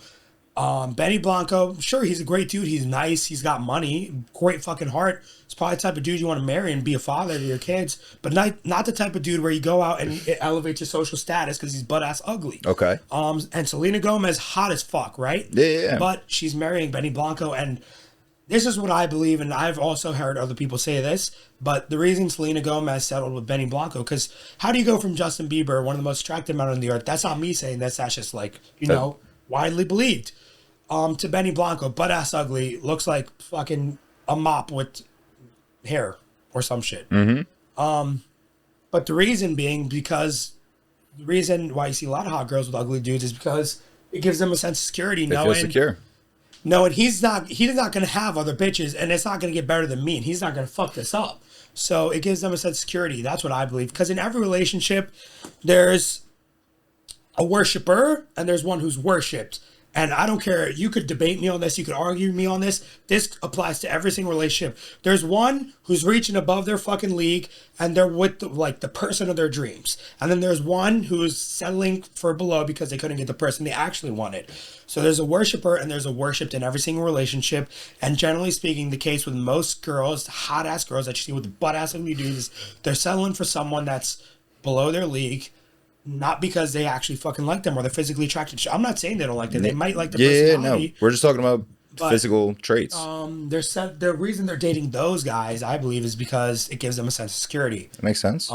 Benny Blanco, sure, he's a great dude. He's nice. He's got money. Great fucking heart. It's probably the type of dude you want to marry and be a father to your kids. But not the type of dude where you go out and it elevates your social status because he's butt-ass ugly. Okay. And Selena Gomez, hot as fuck, right? Yeah. But she's marrying Benny Blanco, and this is what I believe, and I've also heard other people say this, but the reason Selena Gomez settled with Benny Blanco, because how do you go from Justin Bieber, one of the most attractive men on the earth? That's not me saying this. That's just like, widely believed. to Benny Blanco, butt ass ugly, looks like fucking a mop with hair or some shit. But the reason being because the reason why you see a lot of hot girls with ugly dudes is because it gives them a sense of security. They feel secure. Knowing he's not going to have other bitches, and it's not going to get better than me, and he's not going to fuck this up. So it gives them a sense of security. That's what I believe. Because in every relationship, there's a worshiper and there's one who's worshipped. And I don't care. You could debate me on this. You could argue with me on this. This applies to every single relationship. There's one who's reaching above their fucking league and they're with the person of their dreams. And then there's one who's settling for below because they couldn't get the person they actually wanted. So there's a worshiper and there's a worshipped in every single relationship. And generally speaking, the case with most girls, hot ass girls that you see with the butt ass ugly dudes, they're settling for someone that's below their league. Not because they actually fucking like them or they're physically attracted. I'm not saying they don't like them. They might like the personality. No. We're just talking about physical traits. The reason they're dating those guys, I believe, is because it gives them a sense of security. That makes sense.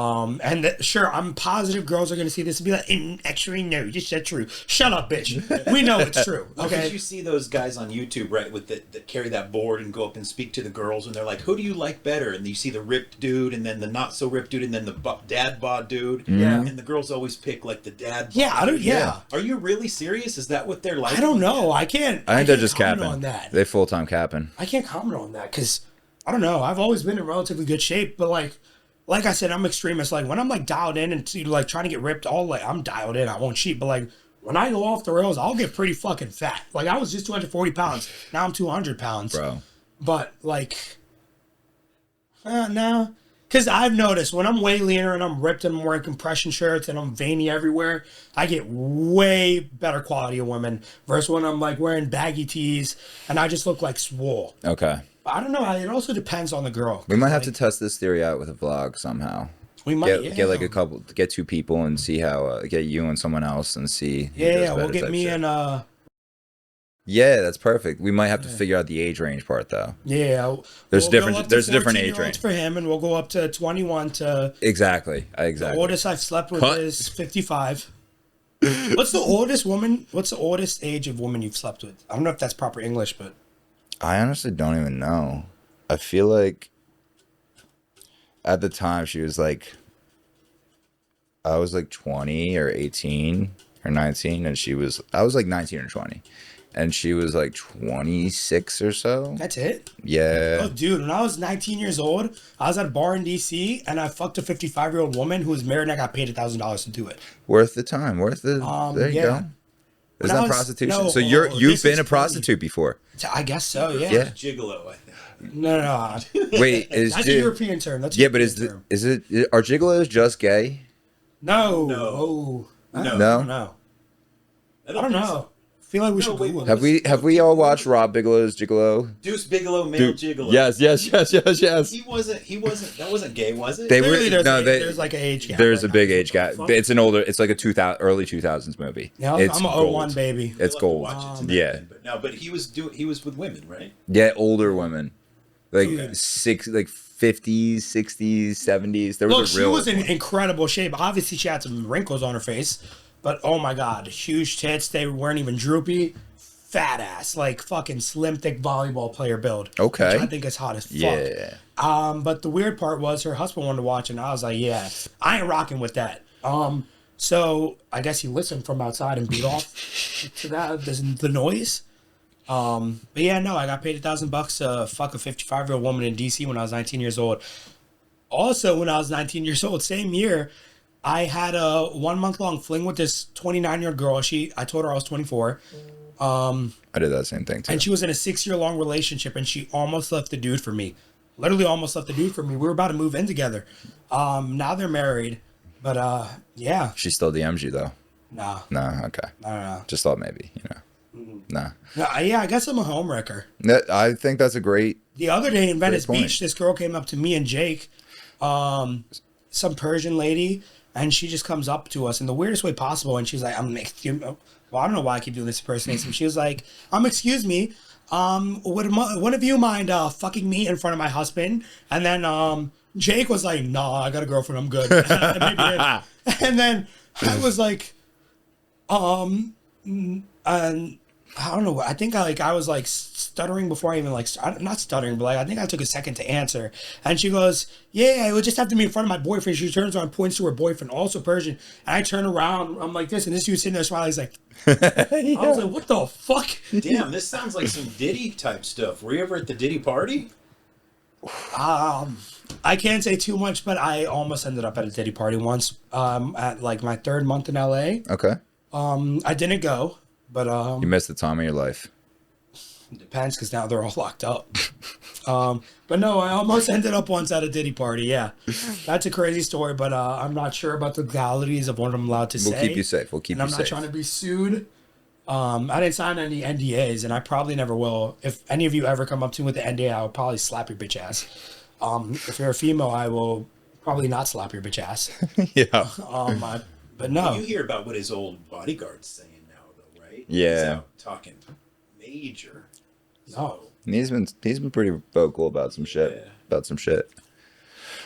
Sure, I'm positive girls are going to see this and be like, actually, no, just that's true. Shut up, bitch. We know it's true. Okay. Because you see those guys on YouTube, right, with that carry that board and go up and speak to the girls, and they're like, "Who do you like better?" And you see the ripped dude, and then the not so ripped dude, and then the dad bod dude. Yeah. And the girls always pick like the dad. Yeah, I don't. Yeah. Are you really serious? Is that what they're like? I don't know. I can't. I think they're just comment capping. on that. They full-time capping. I can't comment on that because I don't know. I've always been in relatively good shape, but like I said, I'm extremist. Like when I'm like dialed in and like trying to get ripped, I'm dialed in. I won't cheat, but like when I go off the rails, I'll get pretty fucking fat. Like I was just 240 pounds. Now I'm 200 pounds. Bro. But like, no. Because I've noticed when I'm way leaner and I'm ripped and I'm wearing compression shirts and I'm veiny everywhere, I get way better quality of women versus when I'm like wearing baggy tees and I just look like swole. Okay. But I don't know. It also depends on the girl. We might have to test this theory out with a vlog somehow. We might get like get two people and see how get you and someone else and see. We'll get me and Yeah, that's perfect. We might have to figure out the age range part though. Yeah, there's different age range for him, and we'll go up to 21 to exactly. The oldest I've slept with is 55. What's the oldest age of woman you've slept with? I don't know if that's proper English, but I honestly don't even know. I feel like at the time she was like, I was like 20 or 18 or 19, and I was like 19 or 20. And she was like 26 or so. That's it? Yeah. Oh, dude, when I was 19 years old, I was at a bar in D.C. and I fucked a 55-year-old woman who was married and I got paid $1,000 to do it. Worth the time. There you go. Is that prostitution? No, so you've been a prostitute before? I guess so, yeah. Gigolo, I think. No. Wait, that's a European term. Are gigolos just gay? No. No. I don't know. I don't know. I feel like we should Google this. Have we all watched Rob Bigelow's Gigolo? Deuce Bigelow, male gigolo. Yes. He wasn't. That wasn't gay, was it? There's like an age gap. There's a big age gap. It's an older. It's like a early 2000s movie. Yeah, it's I'm a 01 baby. It's gold. But he was with women, right? Yeah, older women, like 50s, 60s, 70s. There was she was in incredible shape. Obviously, she had some wrinkles on her face. But oh my god, huge tits. They weren't even droopy. Fat ass, like fucking slim, thick volleyball player build. Okay. Which I think is hot as fuck. Yeah. But the weird part was her husband wanted to watch, and I was like, yeah, I ain't rocking with that. So I guess he listened from outside and beat off to the noise. But yeah, no, I got paid $1,000 to fuck a 55-year-old woman in DC when I was 19 years old. Also, when I was 19 years old, same year, I had a 1 month long fling with this 29-year-old girl. I told her I was 24. I did that same thing too. And she was in a 6-year long relationship, and she almost left the dude for me. Literally almost left the dude for me. We were about to move in together. Now they're married, but yeah. She still DMs you though? Nah. Nah, okay. No. Just thought maybe, Nah. Yeah, I guess I'm a homewrecker. I think that's a great. The other day in Venice Beach, this girl came up to me and Jake, some Persian lady. And she just comes up to us in the weirdest way possible. And she's like, I don't know why I keep doing this impersonation. She was like, excuse me. Would one of you mind fucking me in front of my husband? And then Jake was like, nah, I got a girlfriend. I'm good. And then I was like, and I don't know. I think I was like stuttering before I even like, not stuttering, but like, I think I took a second to answer. And she goes, yeah, it would just have to be in front of my boyfriend. She turns around, points to her boyfriend, also Persian. And I turn around, I'm like this, and this dude sitting there smiling. He's like, I was like, what the fuck? Damn, this sounds like some Diddy type stuff. Were you ever at the Diddy party? I can't say too much, but I almost ended up at a Diddy party once, at like my 3rd month in LA. Okay. I didn't go, but You missed the time of your life. depends because now they're all locked up. But no, I almost ended up once at a Diddy party. Yeah, that's a crazy story, but I'm not sure about the legalities of what I'm allowed to say. We'll keep you safe. We'll keep and you I'm safe. not trying to be sued. I didn't sign any NDAs, and I probably never will. If any of you ever come up to me with the NDA, I will probably slap your bitch ass. If you're a female, I will probably not slap your bitch ass. Yeah. But no. You hear about what his old bodyguard's saying now, though, right? Yeah. He's out talking major. No. He's been pretty vocal about some shit. Yeah. About some shit.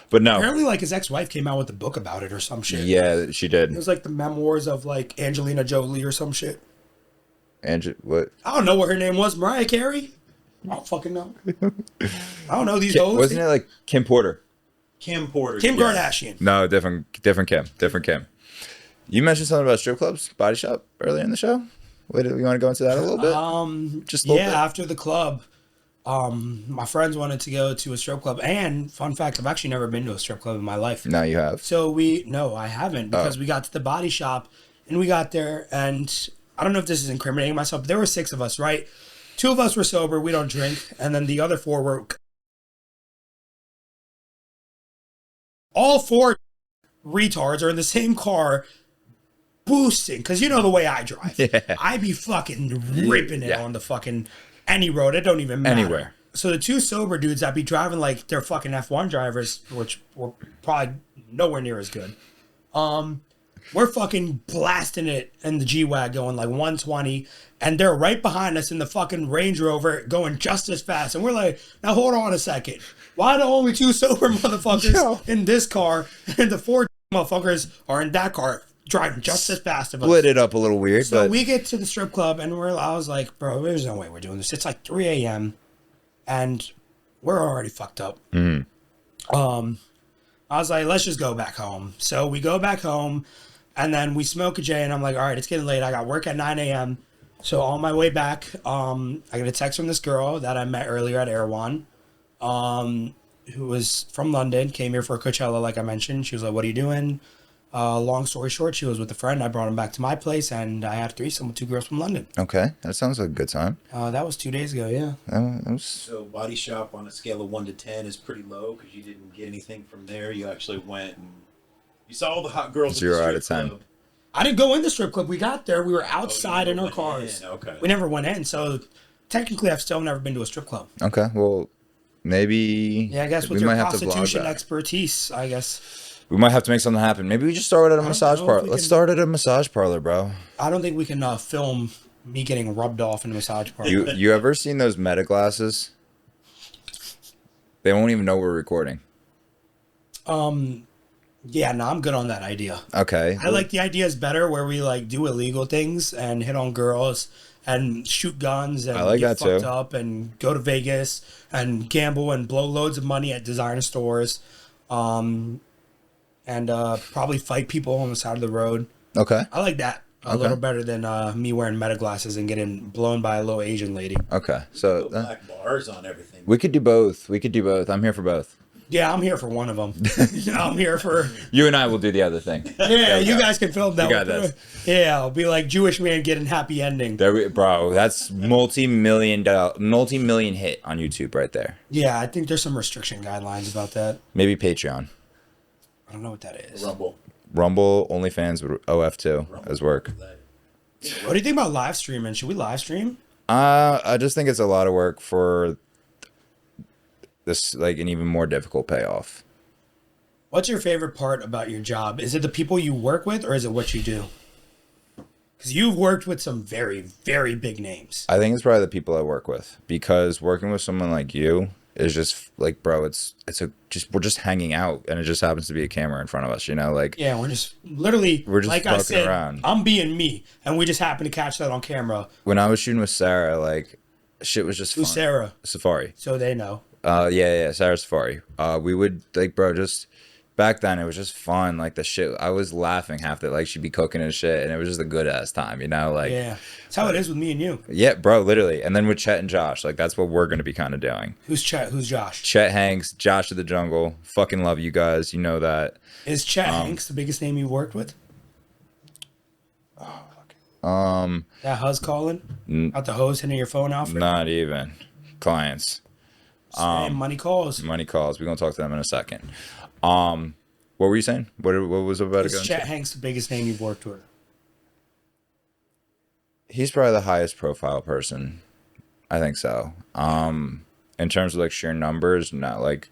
But no. Apparently, like, his ex-wife came out with a book about it or some shit. Yeah, she did. It was like the memoirs of, like, Angelina Jolie or some shit. What? I don't know what her name was. Mariah Carey? I don't fucking know. I don't know these hoes. Wasn't it like Kim Porter? Kim Porter. Kim yeah. Kardashian. No, different Kim. You mentioned something about strip clubs, body shop earlier in the show. Wait, you want to go into that a little bit? Just a little bit. After the club, my friends wanted to go to a strip club. And fun fact, I've actually never been to a strip club in my life. Now you have. So no, I haven't, because we got to the body shop and we got there, and I don't know if this is incriminating myself, but there were 6 of us, right? 2 of us were sober, we don't drink, and then the other 4 were... All 4 retards are in the same car boosting, because you know the way I drive. Yeah. I be fucking ripping it Yeah. on the fucking any road. It don't even matter. Anywhere. So the 2 sober dudes that be driving like they're fucking F1 drivers, which were probably nowhere near as good. We're fucking blasting it in the G-Wag going like 120, and they're right behind us in the fucking Range Rover going just as fast. And we're like, now hold on a second. Why the only 2 sober motherfuckers in this car and the 4 motherfuckers are in that car driving just as fast as us? Split it up a little weird, So but we get to the strip club, and I was like, bro, there's no way we're doing this. It's like 3 a.m. and we're already fucked up. I was like, let's just go back home. So we go back home, and then we smoke a J, and I'm like, all right, it's getting late. I got work at 9 a.m. So on my way back, I get a text from this girl that I met earlier at Erewhon, who was from London, came here for Coachella, like I mentioned. She was like, what are you doing? Long story short, she was with a friend. I brought him back to my place, and I had a threesome with 2 girls from London. okay, that sounds like a good time. That was 2 days ago, yeah. That was, So body shop on a scale of 1 to 10 is pretty low because you didn't get anything from there. You actually went and you saw all the hot girls. 0 at out the of strip 10. club. I didn't go in the strip club. We got there. We were outside in our went cars. in, okay. We never went in. So technically, I've still never been to a strip club. okay. Well, maybe. Yeah, I guess with we your might have to vlog prostitution that. expertise, I guess. We might have to make something happen. Maybe we just start at a massage know if parlor. we Let's can- start at a massage parlor, bro. I don't think we can film me getting rubbed off in a massage parlor. You ever seen those meta glasses? They won't even know we're recording. Yeah, no, I'm good on that idea. Okay. I like the ideas better where we like do illegal things and hit on girls and shoot guns and I like get that fucked too. up and go to Vegas and gamble and blow loads of money at designer stores. And probably fight people on the side of the road. Okay. I like that a little better than me wearing meta glasses and getting blown by a little Asian lady. Okay. So Put black bars on everything. we could do both. We could do both. I'm here for both. Yeah, I'm here for one of them. I'm here for... You and I will do the other thing. Yeah, you guys can film that. You got one. this. Yeah, I'll be like Jewish man getting happy ending. Bro, that's multi-million hit on YouTube right there. Yeah, I think there's some restriction guidelines about that. Maybe Patreon. I don't know what that is. Rumble, OnlyFans, OF2 as work. What do you think about live streaming? Should we live stream? I just think it's a lot of work for this, like an even more difficult payoff. What's your favorite part about your job? Is it the people you work with, or is it what you do? Because you've worked with some very, very big names. I think it's probably the people I work with, because working with someone like you is just like, bro, we're just hanging out, and it just happens to be a camera in front of us, you know, like Yeah, we're just literally, like I fucking said, around. I'm being me, and we just happen to catch that on camera. When I was shooting with Sarah, like shit was just fun. Who's Sarah? Safari. So they know. Yeah, Sarah Safari. We would like, bro, just back then it was just fun. Like the shit, I was laughing half the like she'd be cooking and shit, and it was just a good ass time, you know. Like Yeah, that's how it is with me and you. yeah, bro, literally. And then with Chet and Josh, like that's what we're gonna be kind of doing. Who's Chet? Who's Josh? Chet Hanks, Josh of the Jungle. Fucking love you guys. You know that. Is Chet Hanks the biggest name you've worked with? That huz calling? Out the hose hitting your phone out? Not even clients. Money calls. Money calls. We're gonna talk to them in a second. What were you saying? What was about to go Is Chet into? Hanks the biggest name you've worked with? He's probably the highest profile person. I think so. In terms of like sheer numbers, not like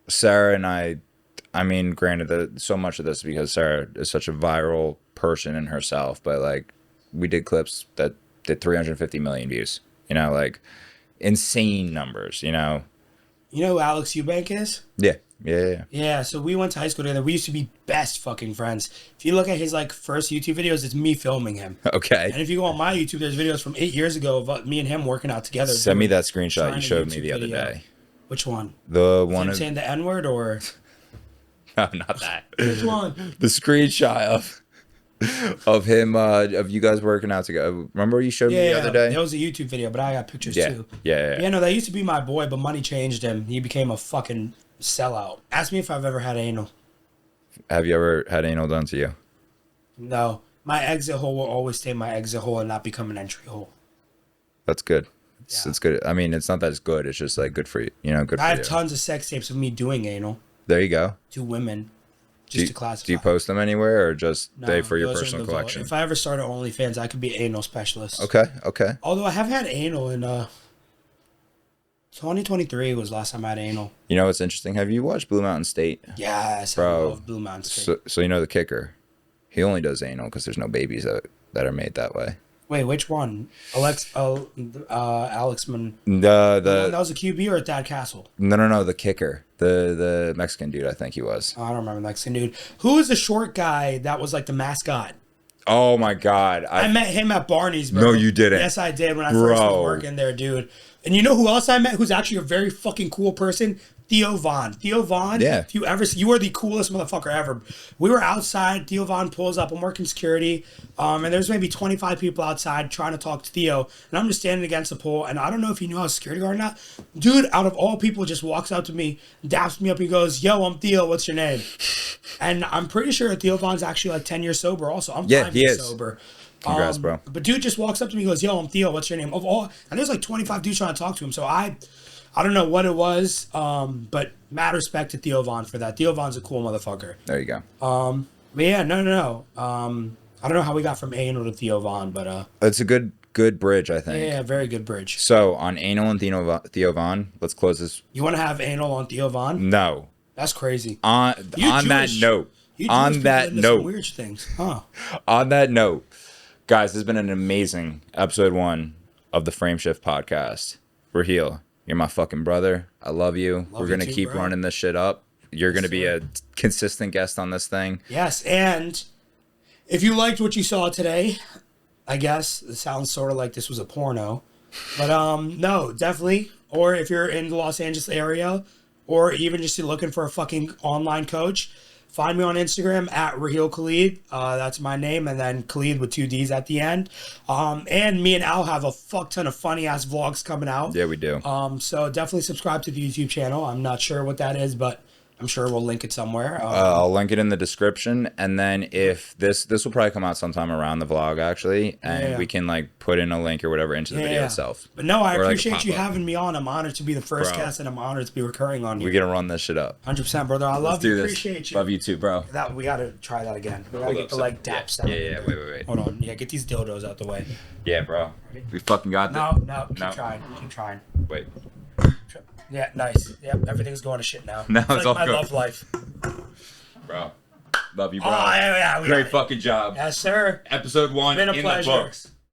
Sarah and I mean, granted that so much of this is because Sarah is such a viral person in herself, but like we did clips that did 350 million views, you know, like insane numbers, you know. You know who Alex Eubank is? Yeah. Yeah, so we went to high school together. We used to be best fucking friends. If you look at his like first YouTube videos, it's me filming him. Okay. And if you go on my YouTube, there's videos from 8 years ago of me and him working out together. Send me that screenshot trying you to showed me YouTube the other video. day. Which one? The One one him of saying the N-word or no, not that. which one? The screenshot of him of you guys working out together. Remember you showed me the other day? That was a YouTube video, but I got pictures too. Yeah. Yeah, no, that used to be my boy, but money changed him. He became a fucking sellout. Ask me if I've ever had anal. Have you ever had anal done to you? No. My exit hole will always stay my exit hole and not become an entry hole. That's good. Yeah. It's good. I mean, it's not that it's good. It's just like good for you. You know, good for I you. have tons of sex tapes of me doing anal There you go. to women, Do just you, to classify. do you post them anywhere or just No, they for your those are in personal the vault. collection? If I ever started OnlyFans, I could be an anal specialist. Okay. Although I have had anal in 2023 was last time I had anal. You know what's interesting? Have you watched Blue Mountain State? Yes, Bro, I love Blue Mountain State. So you know the kicker. He only does anal because there's no babies that are made that way. Wait, which one? Alex Man. The That was a QB or a Thad Castle? no, the kicker. The Mexican dude, I think he was. Oh, I don't remember the Mexican dude. Who was the short guy that was like the mascot? Oh my god. I met him at Barney's, bro. No, you didn't. Yes, I did when I first was working there, dude. And you know who else I met who's actually a very fucking cool person? Theo Vaughn. Theo Vaughn, Yeah. if you ever see, you are the coolest motherfucker ever. We were outside. Theo Vaughn pulls up. I'm working security. And there's maybe 25 people outside trying to talk to Theo. And I'm just standing against the pole. And I don't know if he knew I was a security guard or not. Dude, out of all people, just walks up to me, daps me up. He goes, "Yo, I'm Theo. What's your name?" And I'm pretty sure Theo Vaughn's actually like 10 years sober also. I'm 5 he years is. sober. Congrats, bro. But dude just walks up to me and goes, "Yo, I'm Theo. What's your name?" Of all, and there's like 25 dudes trying to talk to him. So I don't know what it was, but mad respect to Theo Vaughn for that. Theo Vaughn's a cool motherfucker. There you go. But yeah, no. I don't know how we got from anal to Theo Vaughn, but It's a good bridge, I think. yeah, very good bridge. So on anal and Theo Vaughn, let's close this. You want to have anal on Theo Vaughn? No. That's crazy. On that Jewish. note. You On Jewish that people into some note. weird things, huh? On that note, guys, this has been an amazing episode 1 of the Frame Shift Podcast. Raheel, you're my fucking brother. I love you. We're you gonna too, keep bro. running this shit up. You're gonna be a consistent guest on this thing. Yes, and if you liked what you saw today, I guess it sounds sort of like this was a porno, but no, definitely. Or if you're in the Los Angeles area, or even just looking for a fucking online coach, find me on Instagram at Raheel Khalid. That's my name, and then Khalid with 2 D's at the end. And me and Al have a fuck ton of funny ass vlogs coming out. Yeah, we do. So definitely subscribe to the YouTube channel. I'm not sure what that is, but I'm sure we'll link it somewhere. I'll link it in the description, and then if this will probably come out sometime around the vlog actually, and Yeah. we can like put in a link or whatever into the video itself. But no, I Or, like, a appreciate you pop-up. having me on. I'm honored to be the first Bro. guest, and I'm honored to be recurring on you. We're gonna run this shit up. 100%, brother. I Let's love do you. this. Appreciate you. Love you too, bro. That we gotta try that again. We gotta Hold get up, the so- like daps. Yeah. Wait. Hold on. Yeah, get these dildos out the way. Yeah, bro. We fucking got this. No. Keep No. trying. Keep trying. Wait. Yeah, nice. Yep, everything's going to shit now. No, it's it's like all my good. love life. Bro. Love you, bro. Oh, yeah. Great fucking job. Yes, sir. Episode 1 Been a in pleasure. the books.